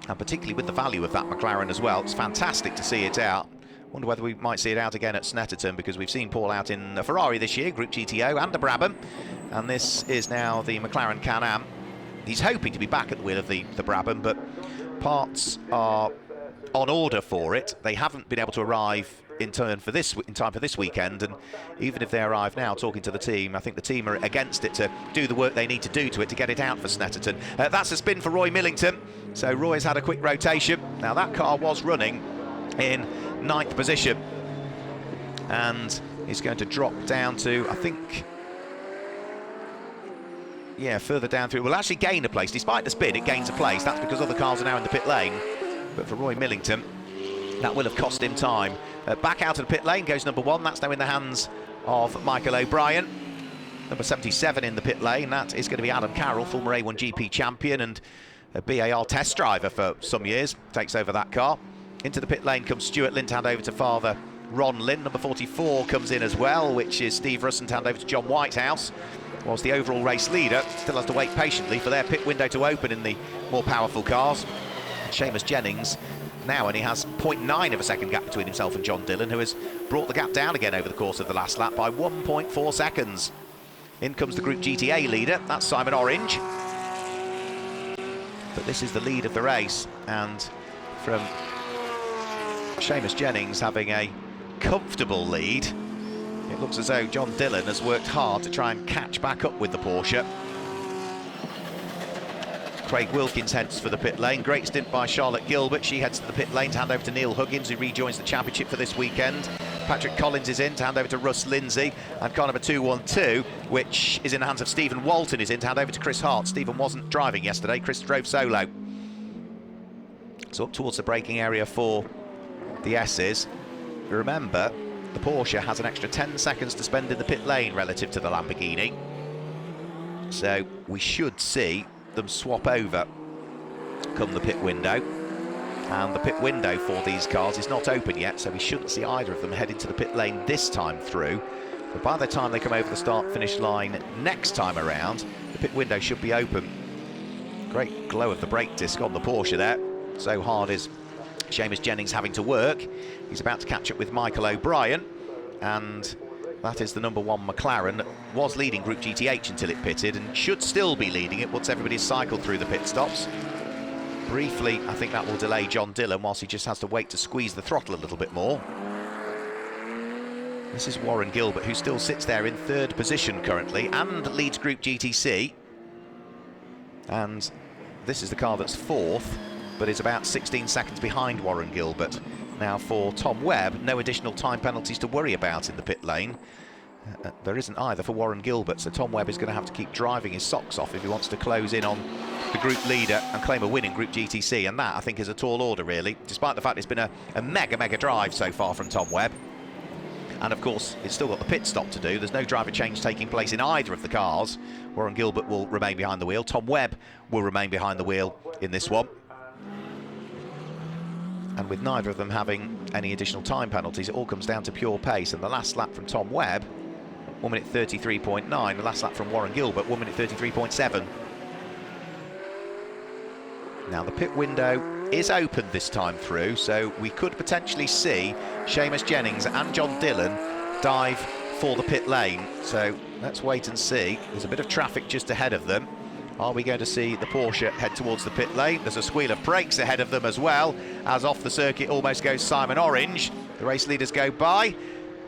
and particularly with the value of that McLaren as well. It's fantastic to see it out. Wonder whether we might see it out again at Snetterton, because we've seen Paul out in a Ferrari this year, Group GTO and a Brabham, and this is now the McLaren Can-Am. He's hoping to be back at the wheel of the Brabham, but parts are on order for it. They haven't been able to arrive in time for this weekend, and even if they arrive now, talking to the team, I think the team are against it to do the work they need to do to it to get it out for Snetterton. That's a spin for Roy Millington, so Roy's had a quick rotation. Now that car was running in 9th position, and he's going to drop down to, I think, yeah, further down through. Will actually gain a place. Despite the spin, it gains a place. That's because other cars are now in the pit lane. But for Roy Millington, that will have cost him time. Back out of the pit lane goes number 1. That's now in the hands of Michael O'Brien. Number 77 in the pit lane. That is going to be Adam Carroll, former A1 GP champion and a BAR test driver for some years. Takes over that car. Into the pit lane comes Stuart Lynn to hand over to father Ron Lynn. Number 44 comes in as well, which is Steve Russon to hand over to John Whitehouse. Whilst the overall race leader still has to wait patiently for their pit window to open in the more powerful cars. Seamus Jennings now only has 0.9 of a second gap between himself and John Dillon, who has brought the gap down again over the course of the last lap by 1.4 seconds. In comes the Group GTA leader, that's Simon Orange. But this is the lead of the race, and from Seamus Jennings having a comfortable lead, it looks as though John Dillon has worked hard to try and catch back up with the Porsche. Craig Wilkins heads for the pit lane. Great stint by Charlotte Gilbert. She heads to the pit lane to hand over to Neil Huggins, who rejoins the championship for this weekend. Patrick Collins is in to hand over to Russ Lindsay, and car number 212, which is in the hands of Stephen Walton, is in to hand over to Chris Hart. Stephen wasn't driving yesterday. Chris drove solo. So up towards the braking area for the S's. Remember, the Porsche has an extra 10 seconds to spend in the pit lane relative to the Lamborghini. So we should see them swap over come the pit window. And the pit window for these cars is not open yet, so we shouldn't see either of them head into the pit lane this time through. But by the time they come over the start-finish line next time around, the pit window should be open. Great glow of the brake disc on the Porsche there. So hard is Seamus Jennings having to work. He's about to catch up with Michael O'Brien, and that is the number 1 McLaren that was leading Group GTH until it pitted and should still be leading it once everybody's cycled through the pit stops. Briefly, I think that will delay John Dillon whilst he just has to wait to squeeze the throttle a little bit more. This is Warren Gilbert, who still sits there in 3rd position currently and leads Group GTC. And this is the car that's 4th, but is about 16 seconds behind Warren Gilbert. Now for Tom Webb, no additional time penalties to worry about in the pit lane. There isn't either for Warren Gilbert, so Tom Webb is going to have to keep driving his socks off if he wants to close in on the group leader and claim a win in Group GTC, and that, I think, is a tall order, really, despite the fact it's been a mega drive so far from Tom Webb. And, of course, it's still got the pit stop to do. There's no driver change taking place in either of the cars. Warren Gilbert will remain behind the wheel. Tom Webb will remain behind the wheel in this one. And with neither of them having any additional time penalties, it all comes down to pure pace. And the last lap from Tom Webb, 1 minute 33.9. The last lap from Warren Gilbert, 1 minute 33.7. Now the pit window is open this time through, so we could potentially see Seamus Jennings and John Dillon dive for the pit lane. So let's wait and see. There's a bit of traffic just ahead of them. Are we going to see the Porsche head towards the pit lane? There's a squeal of brakes ahead of them as well, as off the circuit almost goes Simon Orange. The race leaders go by,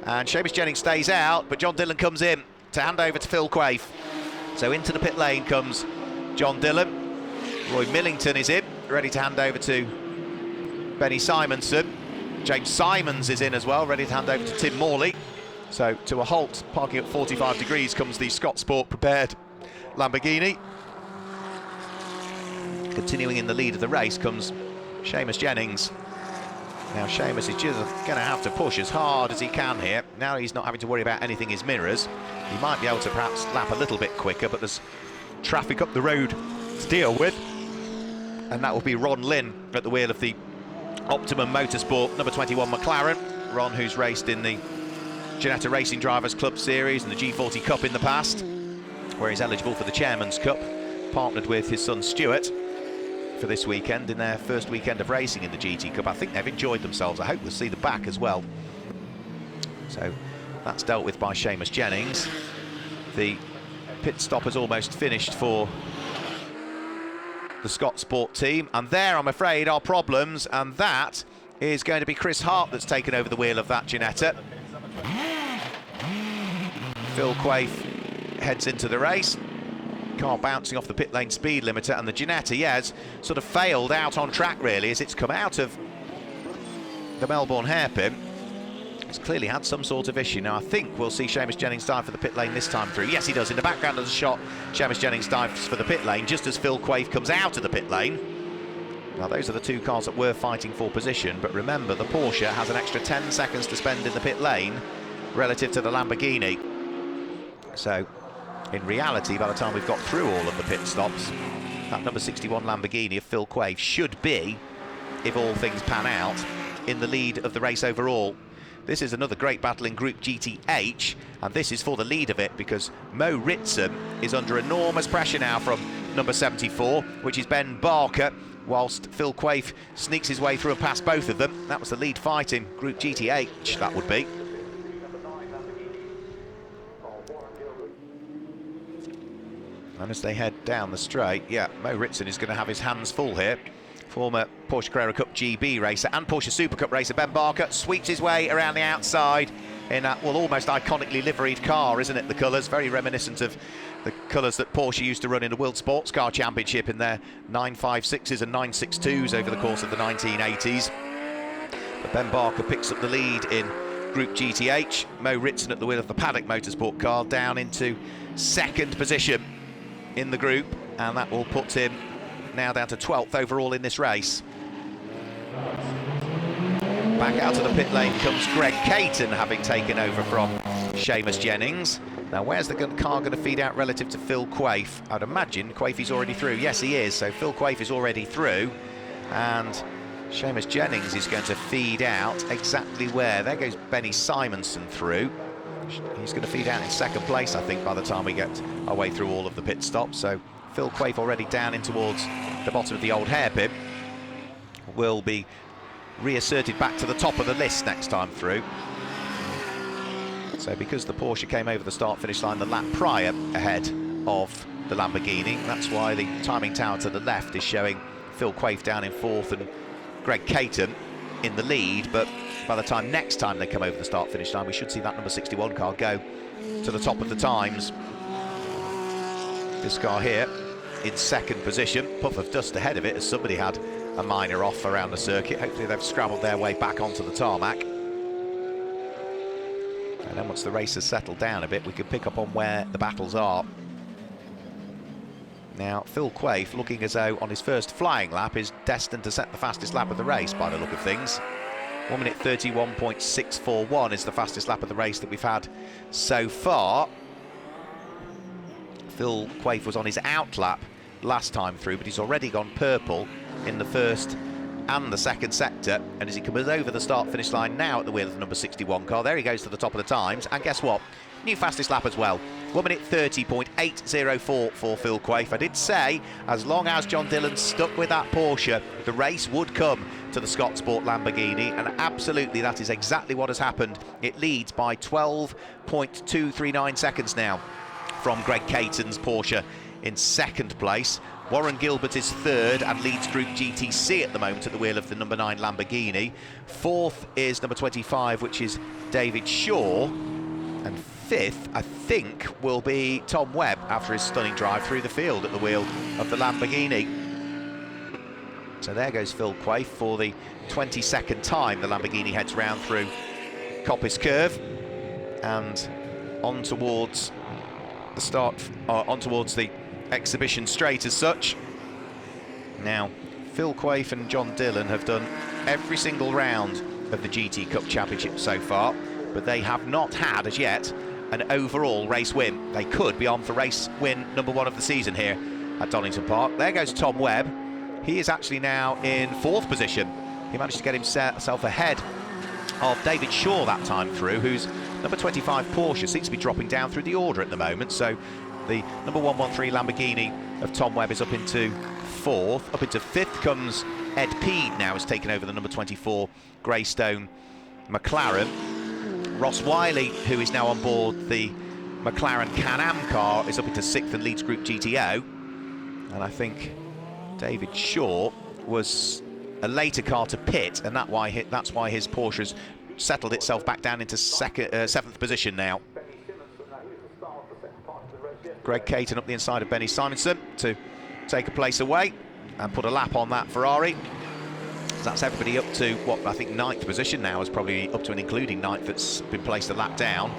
and Seamus Jennings stays out, but John Dillon comes in to hand over to Phil Quaife. So into the pit lane comes John Dillon. Roy Millington is in, ready to hand over to Benny Simonson. James Simons is in as well, ready to hand over to Tim Morley. So to a halt, parking at 45 degrees, comes the Scott Sport prepared Lamborghini. Continuing in the lead of the race comes Seamus Jennings. Now Seamus is just going to have to push as hard as he can here. Now he's not having to worry about anything his mirrors. He might be able to perhaps lap a little bit quicker, but there's traffic up the road to deal with. And that will be Ron Lynn at the wheel of the Optimum Motorsport number 21 McLaren. Ron, who's raced in the Ginetta Racing Drivers Club Series and the G40 Cup in the past, where he's eligible for the Chairman's Cup, partnered with his son Stuart for this weekend in their first weekend of racing in the GT Cup. I think they've enjoyed themselves. I hope we'll see them back as well. So that's dealt with by Seamus Jennings. The pit stop has almost finished for the Scott Sport team, and there, I'm afraid, are problems, and that is going to be Chris Hart that's taken over the wheel of that Ginetta. Phil Quaife heads into the race. Car bouncing off the pit lane speed limiter, and the Ginetta, has sort of failed out on track, really, as it's come out of the Melbourne hairpin. It's clearly had some sort of issue. Now, I think we'll see Seamus Jennings dive for the pit lane this time through. Yes, he does. In the background of the shot, Seamus Jennings dives for the pit lane, just as Phil Quaife comes out of the pit lane. Now, those are the two cars that were fighting for position, but remember, the Porsche has an extra 10 seconds to spend in the pit lane relative to the Lamborghini. So, in reality, by the time we've got through all of the pit stops, that number 61 Lamborghini of Phil Quaife should be, if all things pan out, in the lead of the race overall. This is another great battle in Group GTH, and this is for the lead of it, because Mo Ritson is under enormous pressure now from number 74, which is Ben Barker, whilst Phil Quaife sneaks his way through and past both of them. That was the lead fight in Group GTH, that would be. And as they head down the straight, yeah, Mo Ritson is going to have his hands full here. Former Porsche Carrera Cup GB racer and Porsche Super Cup racer Ben Barker sweeps his way around the outside in that, well, almost iconically liveried car, isn't it? The colours, very reminiscent of the colours that Porsche used to run in the World Sports Car Championship in their 956s and 962s over the course of the 1980s. But Ben Barker picks up the lead in Group GTH. Mo Ritson at the wheel of the Paddock Motorsport car down into second position in the group, and that will put him now down to 12th overall in this race. Back out of the pit lane comes Greg Caton, having taken over from Seamus Jennings. Now, where's the car going to feed out relative to Phil Quaife? I'd imagine Quaife's already through. Yes, he is. So Phil Quaife is already through, and Seamus Jennings is going to feed out exactly where. There goes Benny Simonson through. He's going to feed out in second place, I think, by the time we get our way through all of the pit stops. So Phil Quaife already down in towards the bottom of the old hairpin. Will be reasserted back to the top of the list next time through. So because the Porsche came over the start-finish line the lap prior ahead of the Lamborghini, that's why the timing tower to the left is showing Phil Quaife down in fourth and Greg Caton in the lead. But by the time next time they come over the start-finish line, we should see that number 61 car go to the top of the times. This car here in second position, puff of dust ahead of it as somebody had a minor off around the circuit. Hopefully they've scrambled their way back onto the tarmac. And then once the race has settled down a bit, we can pick up on where the battles are. Now, Phil Quaife, looking as though on his first flying lap, is destined to set the fastest lap of the race by the look of things. 1 minute 31.641 is the fastest lap of the race that we've had so far. Phil Quaife was on his out lap last time through, but he's already gone purple in the first and the second sector, and as he comes over the start-finish line now at the wheel of the number 61 car, there he goes to the top of the times, and guess what? New fastest lap as well. 1 minute 30.804 for Phil Quaife. I did say, as long as John Dillon stuck with that Porsche, the race would come to the Scott Sport Lamborghini, and absolutely that is exactly what has happened. It leads by 12.239 seconds now from Greg Caton's Porsche in second place. Warren Gilbert is third and leads Group GTC at the moment at the wheel of the number 9 Lamborghini. Fourth is number 25, which is David Shaw. And fifth, I think, will be Tom Webb after his stunning drive through the field at the wheel of the Lamborghini. So there goes Phil Quaife for the 22nd time the Lamborghini heads round through Coppice Curve and on towards the start, on towards the exhibition straight as such. Now, Phil Quaife and John Dillon have done every single round of the GT Cup Championship so far, but they have not had as yet an overall race win. They could be on for race win number 1 of the season here at Donington Park. There goes Tom Webb. He is actually now in fourth position. He managed to get himself ahead of David Shaw that time through, whose number 25 Porsche seems to be dropping down through the order at the moment. So the number 113 Lamborghini of Tom Webb is up into fourth. Up into fifth comes Ed Peed now, has taken over the number 24 Greystone McLaren. Ross Wiley, who is now on board the McLaren Can-Am car, is up into sixth and leads Group GTO. And I think David Shaw was a later car to pit, and that's why his Porsche's settled itself back down into seventh position now. Greg Caton up the inside of Benny Simonson to take a place away and put a lap on that Ferrari. So that's everybody up to what I think 9th position now, is probably up to and including 9th that's been placed a lap down.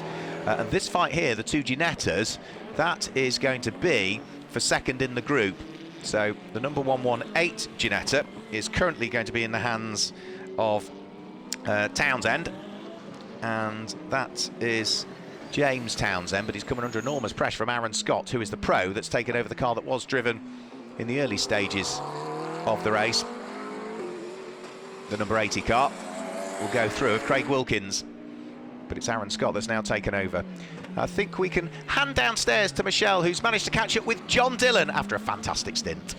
And this fight here, the two Ginettas, that is going to be for second in the group. So the number 118 Ginetta is currently going to be in the hands of Townsend, and that is James Townsend, but he's coming under enormous pressure from Aaron Scott, who is the pro that's taken over the car that was driven in the early stages of the race. The number 80 car will go through of Craig Wilkins, but it's Aaron Scott that's now taken over. I think we can hand downstairs to Michelle, who's managed to catch up with John Dillon after a fantastic stint.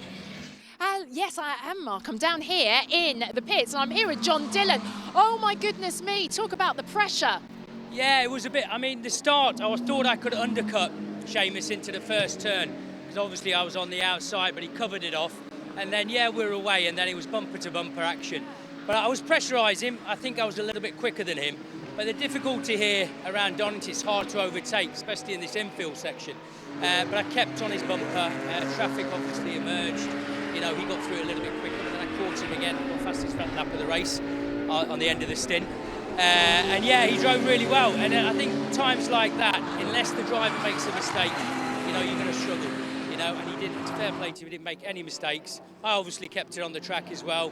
Yes, I am, Mark. I'm down here in the pits, and I'm here with John Dillon. Oh, my goodness me. Talk about the pressure. Yeah, it was a bit, I mean, the start, I thought I could undercut Seamus into the first turn, because obviously I was on the outside, but he covered it off. And then, yeah, we were away, and then it was bumper-to-bumper action. But I was pressurising him. I think I was a little bit quicker than him. But the difficulty here around Donington is hard to overtake, especially in this infield section. But I kept on his bumper. Traffic obviously emerged. You know, he got through it a little bit quicker, but then I caught him again on the fastest lap of the race on the end of the stint. And yeah, he drove really well. And I think times like that, unless the driver makes a mistake, you know, you're going to struggle. You know, and he didn't. Fair play to him, he didn't make any mistakes. I obviously kept it on the track as well.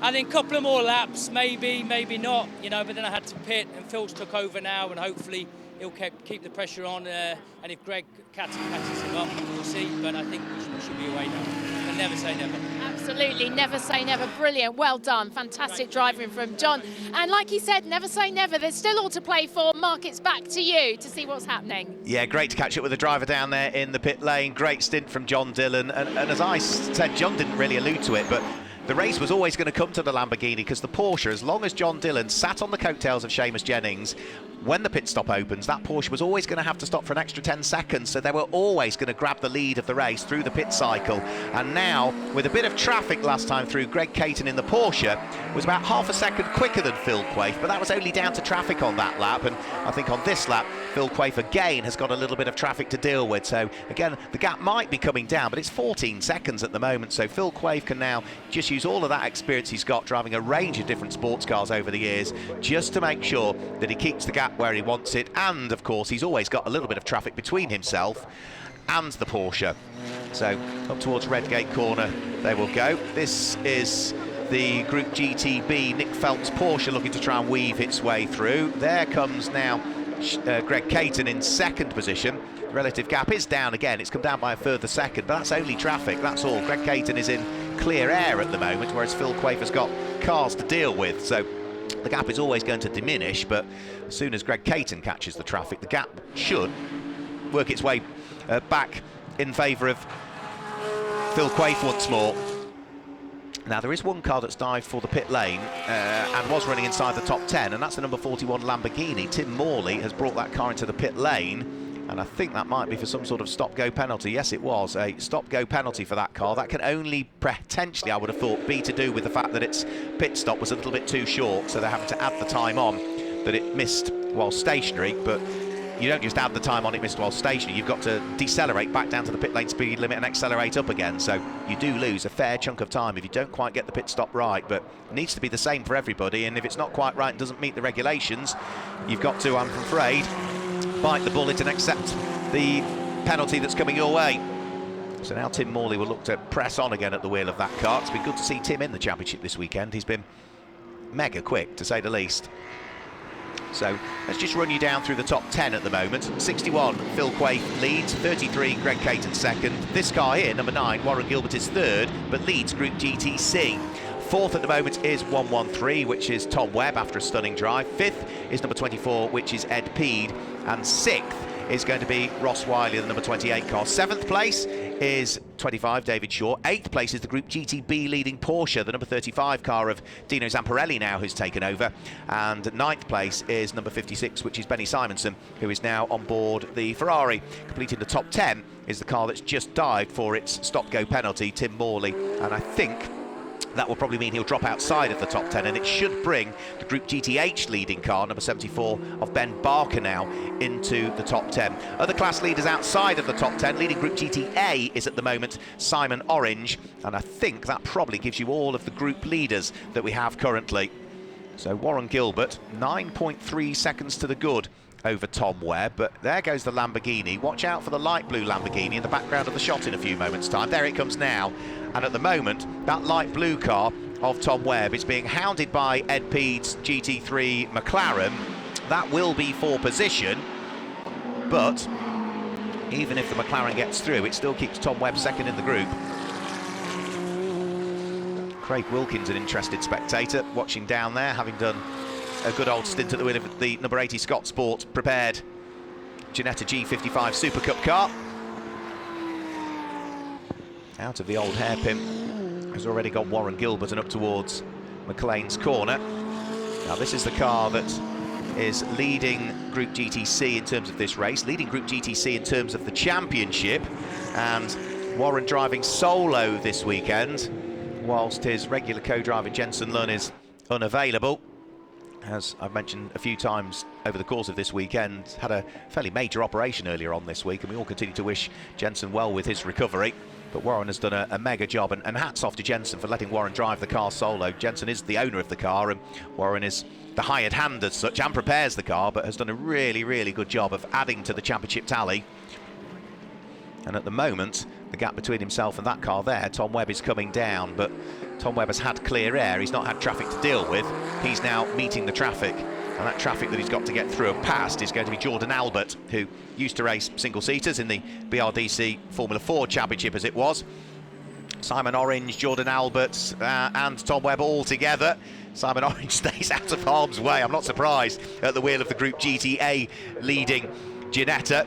I think a couple of more laps, maybe not, you know, but then I had to pit and Phil's took over now and hopefully he'll keep the pressure on and if Greg catches him up, we'll see, but I think we should be away now. And never say never. Absolutely, never say never. Brilliant, well done. Fantastic driving from John. And like he said, never say never. There's still all to play for. Mark, it's back to you to see what's happening. Yeah, great to catch up with the driver down there in the pit lane. Great stint from John Dillon. And as I said, John didn't really allude to it, but the race was always going to come to the Lamborghini because the Porsche, as long as John Dillon sat on the coattails of Seamus Jennings, when the pit stop opens, that Porsche was always going to have to stop for an extra 10 seconds, so they were always going to grab the lead of the race through the pit cycle. And now, with a bit of traffic last time through, Greg Caton in the Porsche was about half a second quicker than Phil Quaife, but that was only down to traffic on that lap, and I think on this lap, Phil Quaife again has got a little bit of traffic to deal with, so again, the gap might be coming down, but it's 14 seconds at the moment, so Phil Quaife can now just use all of that experience he's got driving a range of different sports cars over the years, just to make sure that he keeps the gap where he wants it, and of course he's always got a little bit of traffic between himself and the Porsche. So up towards Redgate Corner they will go. This is the Group GTB Nick Phelps Porsche looking to try and weave its way through. There comes now Greg Caton in second position. The relative gap is down again, it's come down by a further second, but that's only traffic, that's all. Greg Caton is in clear air at the moment, whereas Phil Quaife has got cars to deal with, so the gap is always going to diminish, but as soon as Greg Caton catches the traffic, the gap should work its way back in favour of Phil Quaife once more. Now, there is one car that's dived for the pit lane and was running inside the top 10, and that's the number 41 Lamborghini. Tim Morley has brought that car into the pit lane, and I think that might be for some sort of stop-go penalty. Yes, it was a stop-go penalty for that car. That can only potentially, I would have thought, be to do with the fact that its pit stop was a little bit too short, so they're having to add the time on that it missed while stationary, but you don't just add the time on it missed while stationary, you've got to decelerate back down to the pit lane speed limit and accelerate up again, so you do lose a fair chunk of time if you don't quite get the pit stop right, but it needs to be the same for everybody, and if it's not quite right and doesn't meet the regulations, you've got to, I'm afraid, bite the bullet and accept the penalty that's coming your way. So now Tim Morley will look to press on again at the wheel of that car. It's been good to see Tim in the championship this weekend. He's been mega quick, to say the least. So let's just run you down through the top 10 at the moment. 61, Phil Quaife leads. 33, Greg Caton second. This car here, number 9, Warren Gilbert is third, but leads Group GTC. Fourth at the moment is 113, which is Tom Webb after a stunning drive. Fifth is number 24, which is Ed Peed. And sixth is going to be Ross Wiley, the number 28 car. Seventh place is 25, David Shaw. Eighth place is the Group GTB leading Porsche, the number 35 car of Dino Zamparelli now, who's taken over. And ninth place is number 56, which is Benny Simonson, who is now on board the Ferrari. Completing the top 10 is the car that's just dived for its stop-go penalty, Tim Morley. And I think that will probably mean he'll drop outside of the top 10, and it should bring the Group GTH leading car, number 74, of Ben Barker now into the top 10. Other class leaders outside of the top 10, leading Group GTA is at the moment Simon Orange, and I think that probably gives you all of the group leaders that we have currently. So Warren Gilbert, 9.3 seconds to the good over Tom Webb, but there goes the Lamborghini. Watch out for the light blue Lamborghini in the background of the shot in a few moments' time. There it comes now, and at the moment that light blue car of Tom Webb is being hounded by Ed Peed's GT3 McLaren. That will be for position, but even if the McLaren gets through, it still keeps Tom Webb second in the group. Craig Wilkins, an interested spectator, watching down there, having done a good old stint at the wheel of the number 80 Scott Sport prepared Ginetta G55 Super Cup car. Out of the old hairpin has already got Warren Gilbert and up towards McLean's corner. Now this is the car that is leading Group GTC in terms of this race, leading Group GTC in terms of the championship, and Warren driving solo this weekend whilst his regular co-driver Jensen Lunn is unavailable. as I've mentioned a few times over the course of this weekend, had a fairly major operation earlier on this week, and we all continue to wish Jensen well with his recovery. But Warren has done a mega job, and hats off to Jensen for letting Warren drive the car solo. Jensen is the owner of the car, and Warren is the hired hand as such and prepares the car, but has done a really, really good job of adding to the championship tally. And at the moment, the gap between himself and that car there, Tom Webb is coming down, but Tom Webb has had clear air. He's not had traffic to deal with. He's now meeting the traffic, and that traffic that he's got to get through and past is going to be Jordan Albert, who used to race single-seaters in the BRDC Formula 4 Championship as it was. Simon Orange, Jordan Albert and Tom Webb all together. Simon Orange stays out of harm's way. I'm not surprised at the wheel of the Group GTA leading Ginetta.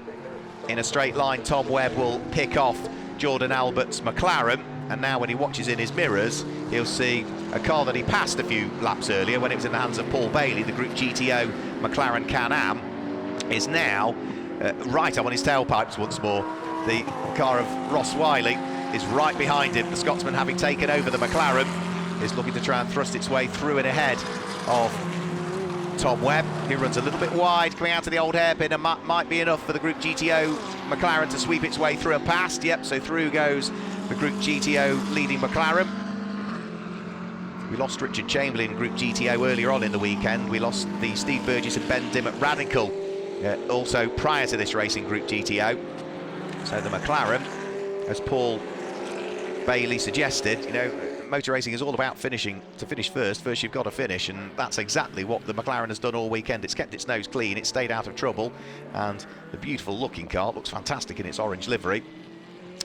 In a straight line, Tom Webb will pick off Jordan Albert's McLaren, and now when he watches in his mirrors, he'll see a car that he passed a few laps earlier when it was in the hands of Paul Bailey. The Group GTO McLaren Can-Am is now right up on his tailpipes once more. The car of Ross Wiley is right behind him. The Scotsman, having taken over the McLaren, is looking to try and thrust its way through and ahead of Tom Webb, who runs a little bit wide, coming out to the old hairpin, and might be enough for the Group GTO McLaren to sweep its way through and past. Yep, so through goes the Group GTO leading McLaren. We lost Richard Chamberlain in Group GTO earlier on in the weekend. We lost the Steve Burgess and Ben Dim at Radical also prior to this race in Group GTO. So the McLaren, as Paul Bailey suggested, you know, motor racing is all about finishing. To finish first you've got to finish, and that's exactly what the McLaren has done all weekend. It's kept its nose clean, it's stayed out of trouble, and the beautiful looking car, looks fantastic in its orange livery,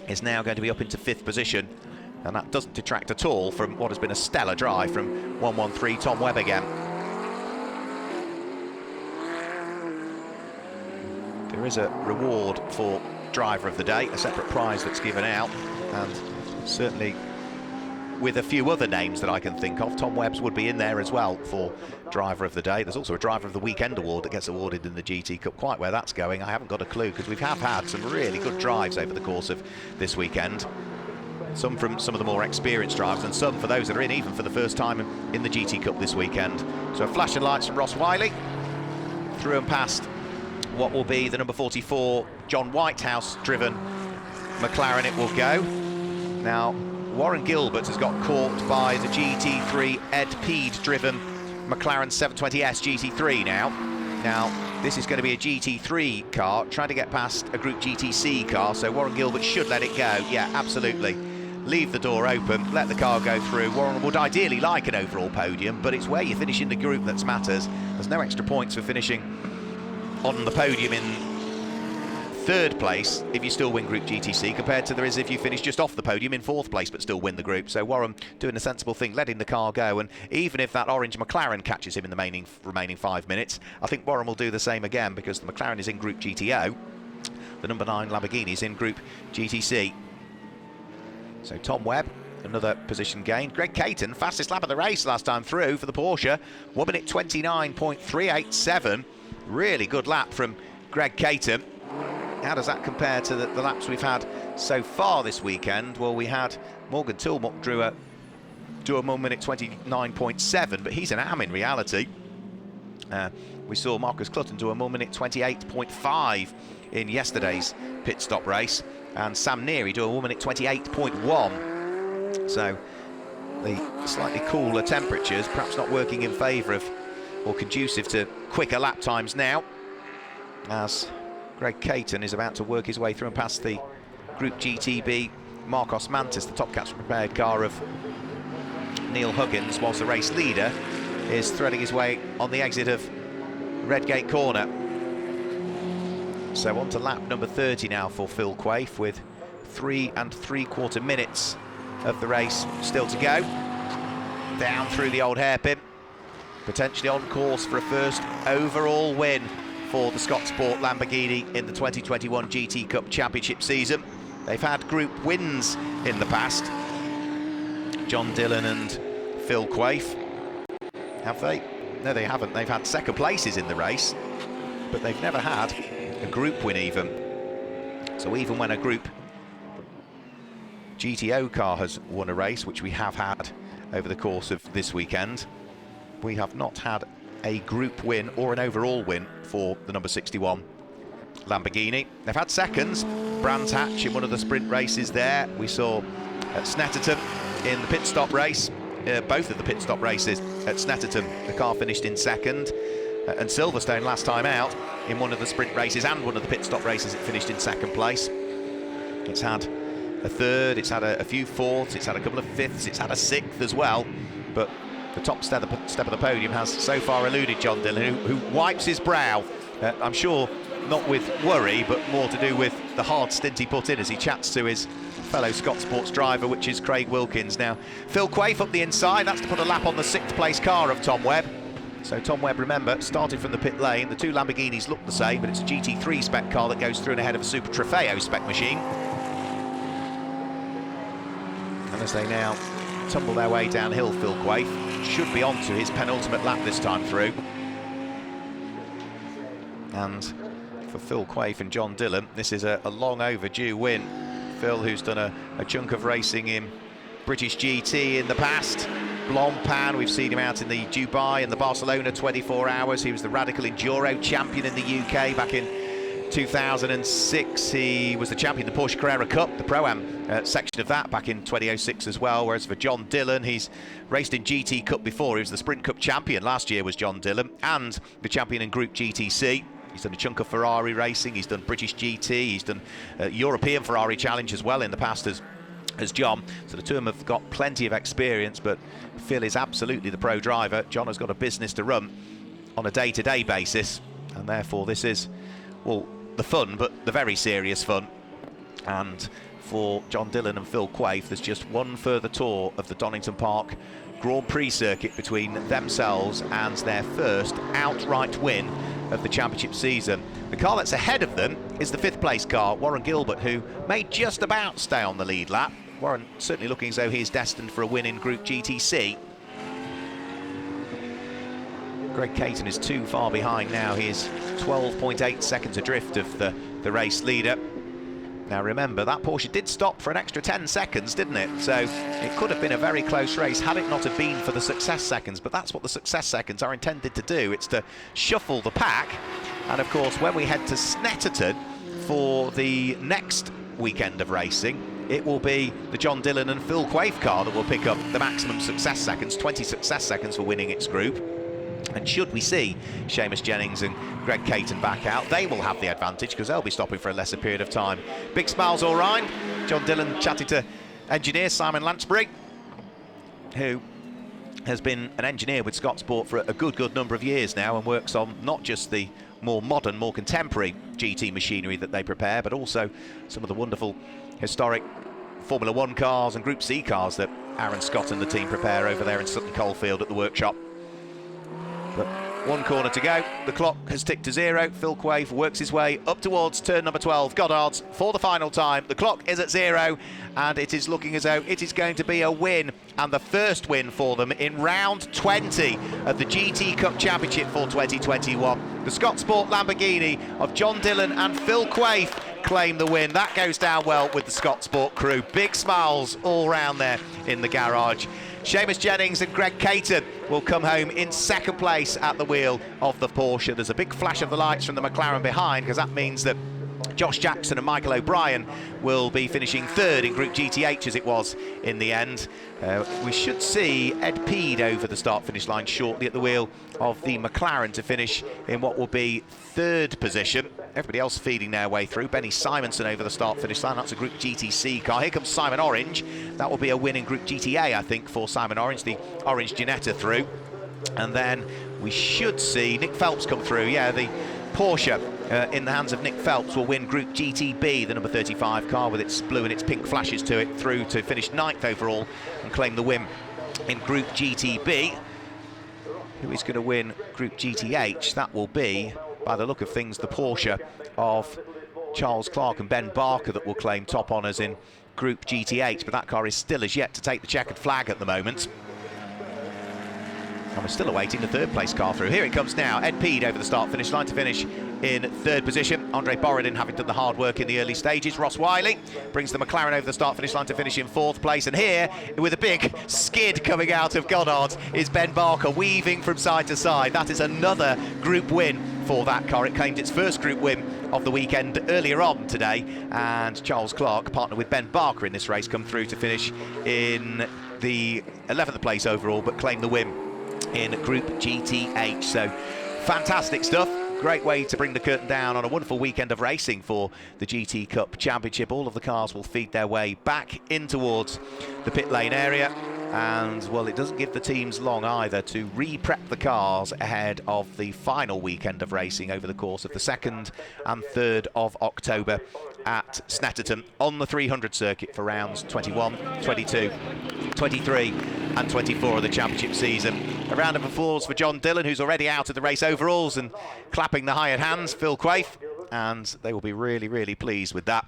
is now going to be up into 5th position, and that doesn't detract at all from what has been a stellar drive from 113 Tom Webb again. There is a reward for driver of the day, a separate prize that's given out, and certainly with a few other names that I can think of, Tom Webb's would be in there as well for driver of the day. There's also a driver of the weekend award that gets awarded in the GT Cup. Quite where that's going, I haven't got a clue, because we have had some really good drives over the course of this weekend. Some from some of the more experienced drivers, and some for those that are in even for the first time in the GT Cup this weekend. So a flash of lights from Ross Wiley through and past what will be the number 44 John Whitehouse driven McLaren. It will go. Now Warren Gilbert has got caught by the GT3 Ed Peed driven McLaren 720S GT3 now. Now this is going to be a GT3 car trying to get past a Group GTC car, so Warren Gilbert should let it go. Yeah, absolutely. Leave the door open, let the car go through. Warren would ideally like an overall podium, but it's where you finish in the group that matters. There's no extra points for finishing on the podium in 3rd place if you still win Group GTC, compared to there is if you finish just off the podium in 4th place but still win the group. So Warren doing a sensible thing, letting the car go, and even if that orange McLaren catches him in the remaining 5 minutes, I think Warren will do the same again, because the McLaren is in Group GTO, the number 9 Lamborghini is in Group GTC. So Tom Webb, another position gain. Greg Caton, fastest lap of the race last time through for the Porsche, 1 minute 29.387. Really good lap from Greg Caton. How does that compare to the laps we've had so far this weekend? Well, we had Morgan Tilmock do a 1 minute 29.7, but he's an am in reality. We saw Marcus Clutton do a 1 minute 28.5 in yesterday's pit stop race, and Sam Neary do a 1 minute 28.1. So the slightly cooler temperatures perhaps not working in favour of, or conducive to, quicker lap times now, as Greg Caton is about to work his way through and past the Group GTB Marcos Mantis, the top catch prepared car of Neil Huggins, whilst the race leader is threading his way on the exit of Redgate Corner. So on to lap number 30 now for Phil Quaife, with 3 3/4 minutes of the race still to go. Down through the old hairpin, potentially on course for a first overall win for the Scottsport Lamborghini in the 2021 GT Cup Championship season. They've had group wins in the past, John Dillon and Phil Quaife. Have they? No, they haven't. They've had second places in the race, but they've never had a group win even. So even when a group GTO car has won a race, which we have had over the course of this weekend, we have not had a group win or an overall win for the number 61 Lamborghini. They've had seconds. Brands Hatch in one of the sprint races there. We saw Snetterton in the pit stop race. Both of the pit stop races at Snetterton, the car finished in second. And Silverstone last time out in one of the sprint races and one of the pit stop races, it finished in second place. It's had a third, it's had a few fourths, it's had a couple of fifths, it's had a sixth as well. But the top step of the podium has so far eluded John Dillon, who wipes his brow. I'm sure not with worry, but more to do with the hard stint he put in as he chats to his fellow Scott Sports driver, which is Craig Wilkins. Now, Phil Quaife up the inside, that's to put a lap on the 6th place car of Tom Webb. So Tom Webb, remember, started from the pit lane. The two Lamborghinis look the same, but it's a GT3 spec car that goes through and ahead of a Super Trofeo spec machine. And as they now tumble their way downhill, Phil Quaife should be on to his penultimate lap this time through. And for Phil Quaife and John Dillon, this is a long overdue win. Phil, who's done a chunk of racing in British GT in the past. Blancpain, we've seen him out in the Dubai and the Barcelona 24 hours. He was the Radical Enduro champion in the UK back in 2006. He was the champion of the Porsche Carrera Cup, the Pro-Am section of that back in 2006 as well. Whereas for John Dillon, he's raced in GT Cup before. He was the Sprint Cup champion last year, was John Dillon, and the champion in Group GTC. He's done a chunk of Ferrari racing, he's done British GT, he's done European Ferrari Challenge as well in the past as John. So the two of them have got plenty of experience, but Phil is absolutely the pro driver. John has got a business to run on a day-to-day basis, and therefore this is, well, the fun, but the very serious fun. And for John Dillon and Phil Quaife, there's just one further tour of the Donington Park Grand Prix circuit between themselves and their first outright win of the championship season. The car that's ahead of them is the 5th place car, Warren Gilbert, who may just about stay on the lead lap. Warren certainly looking as though he's destined for a win in Group GTC. Greg Caton is too far behind now. He is 12.8 seconds adrift of the race leader. Now remember, that Porsche did stop for an extra 10 seconds, didn't it? So it could have been a very close race had it not have been for the success seconds, but that's what the success seconds are intended to do. It's to shuffle the pack. And of course, when we head to Snetterton for the next weekend of racing, it will be the John Dillon and Phil Quaife car that will pick up the maximum success seconds, 20 success seconds for winning its group. And should we see Seamus Jennings and Greg Caton back out, they will have the advantage because they'll be stopping for a lesser period of time. Big smiles all round. John Dillon chatting to engineer Simon Lansbury, who has been an engineer with Scott Sport for a good number of years now and works on not just the more modern, more contemporary GT machinery that they prepare, but also some of the wonderful historic Formula 1 cars and Group C cars that Aaron Scott and the team prepare over there in Sutton Coldfield at the workshop. But one corner to go, the clock has ticked to 0. Phil Quaife works his way up towards turn number 12, Goddard's, for the final time. The clock is at 0, and it is looking as though it is going to be a win, and the first win for them in round 20 of the GT Cup Championship for 2021. The Scott Sport Lamborghini of John Dillon and Phil Quaife claim the win. That goes down well with the Scott Sport crew. Big smiles all round there in the garage. Seamus Jennings and Greg Caton will come home in second place at the wheel of the Porsche. There's a big flash of the lights from the McLaren behind, because that means that Josh Jackson and Michael O'Brien will be finishing third in Group GTH as it was in the end. We should see Ed Peed over the start-finish line shortly at the wheel of the McLaren to finish in what will be third position. Everybody else feeding their way through. Benny Simonson over the start-finish line. That's a Group GTC car. Here comes Simon Orange. That will be a win in Group GTA, I think, for Simon Orange, the Orange Ginetta through. And then we should see Nick Phelps come through. Yeah, the Porsche in the hands of Nick Phelps will win Group GTB, the number 35 car with its blue and its pink flashes to it, through to finish 9th overall and claim the win in Group GTB. Who is going to win Group GTH? That will be, by the look of things, the Porsche of Charles Clark and Ben Barker that will claim top honours in Group GTH, but that car is still as yet to take the checkered flag at the moment. And we're still awaiting the third place car through. Here it comes now. Ed Peed over the start-finish line to finish in third position. Andre Borodin having done the hard work in the early stages. Ross Wiley brings the McLaren over the start-finish line to finish in fourth place. And here, with a big skid coming out of Goddard, is Ben Barker weaving from side to side. That is another group win for that car. It claimed its first group win of the weekend earlier on today, and Charles Clark, partnered with Ben Barker in this race, come through to finish in the 11th place overall, but claim the win in Group GTH. So fantastic stuff. Great way to bring the curtain down on a wonderful weekend of racing for the GT Cup Championship. All of the cars will feed their way back in towards the pit lane area. And, well, it doesn't give the teams long either to re-prep the cars ahead of the final weekend of racing over the course of the 2nd and 3rd of October at Snetterton on the 300 circuit for rounds 21, 22, 23 and 24 of the championship season. A round of applause for John Dillon, who's already out of the race overalls and clapping the hired hands, Phil Quaife, and they will be really, really pleased with that.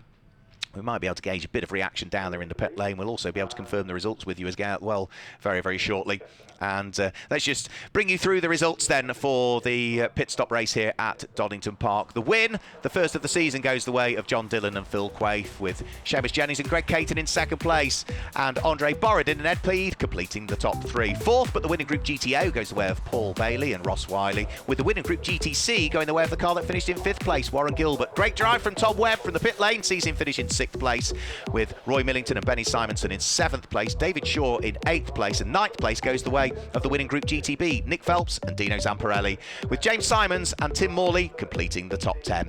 We might be able to gauge a bit of reaction down there in the pit lane. We'll also be able to confirm the results with you as well very, very shortly. And let's just bring you through the results then for the pit stop race here at Donington Park. The win, the first of the season, goes the way of John Dillon and Phil Quaife, with Seamus Jennings and Greg Caton in second place, and Andre Borodin and Ed Plead completing the top three. Fourth, but the win in Group GTO goes the way of Paul Bailey and Ross Wiley, with the win in Group GTC going the way of the car that finished in fifth place, Warren Gilbert. Great drive from Tom Webb from the pit lane, sees him finish in sixth place, with Roy Millington and Benny Simonson in seventh place. David Shaw in eighth place, and ninth place goes the way of the winning Group GTB, Nick Phelps and Dino Zamparelli, with James Simons and Tim Morley completing the top 10.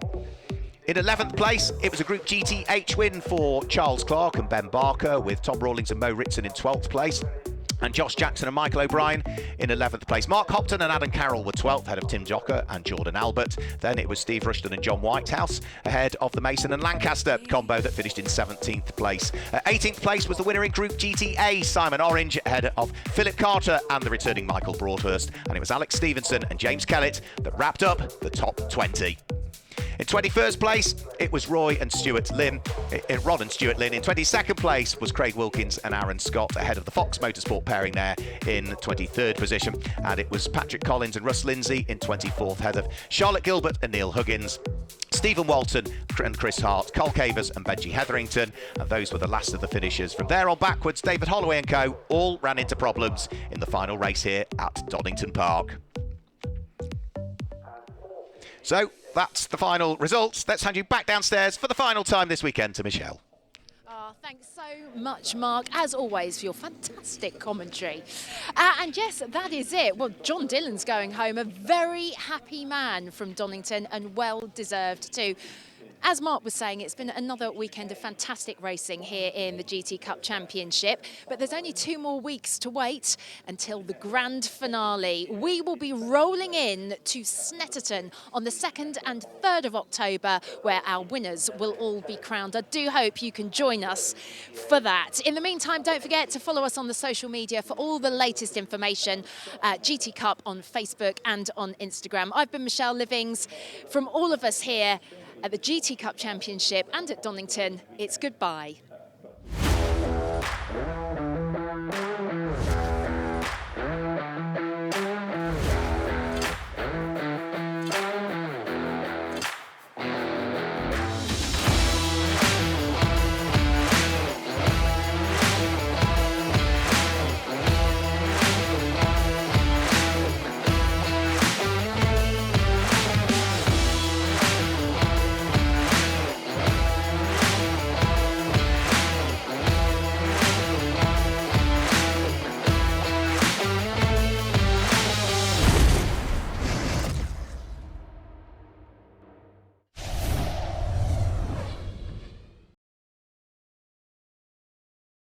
In 11th place, it was a Group GTH win for Charles Clark and Ben Barker, with Tom Rawlings and Mo Ritson in 12th place, and Josh Jackson and Michael O'Brien in 11th place. Mark Hopton and Adam Carroll were 12th, ahead of Tim Jocker and Jordan Albert. Then it was Steve Rushton and John Whitehouse, ahead of the Mason and Lancaster combo that finished in 17th place. 18th place was the winner in Group GTA, Simon Orange, ahead of Philip Carter and the returning Michael Broadhurst. And it was Alex Stevenson and James Kellett that wrapped up the top 20. In 21st place, it was Rod and Stuart Lynn. In 22nd place was Craig Wilkins and Aaron Scott, ahead of the Fox Motorsport pairing there in 23rd position. And it was Patrick Collins and Russ Lindsay in 24th, ahead of Charlotte Gilbert and Neil Huggins, Stephen Walton and Chris Hart, Cole Cavers and Benji Hetherington. And those were the last of the finishers. From there on backwards, David Holloway and co. all ran into problems in the final race here at Donington Park. So that's the final results. Let's hand you back downstairs for the final time this weekend to Michelle. Thanks so much, Mark, as always, for your fantastic commentary. And yes, that is it. Well, John Dillon's going home, a very happy man from Donington, and well deserved too. As Mark was saying, it's been another weekend of fantastic racing here in the GT Cup Championship, but there's only 2 more weeks to wait until the grand finale. We will be rolling in to Snetterton on the 2nd and 3rd of October, where our winners will all be crowned. I do hope you can join us for that. In the meantime, don't forget to follow us on the social media for all the latest information. GT Cup on Facebook and on Instagram. I've been Michelle Livings. From all of us here at the GT Cup Championship and at Donington, it's goodbye.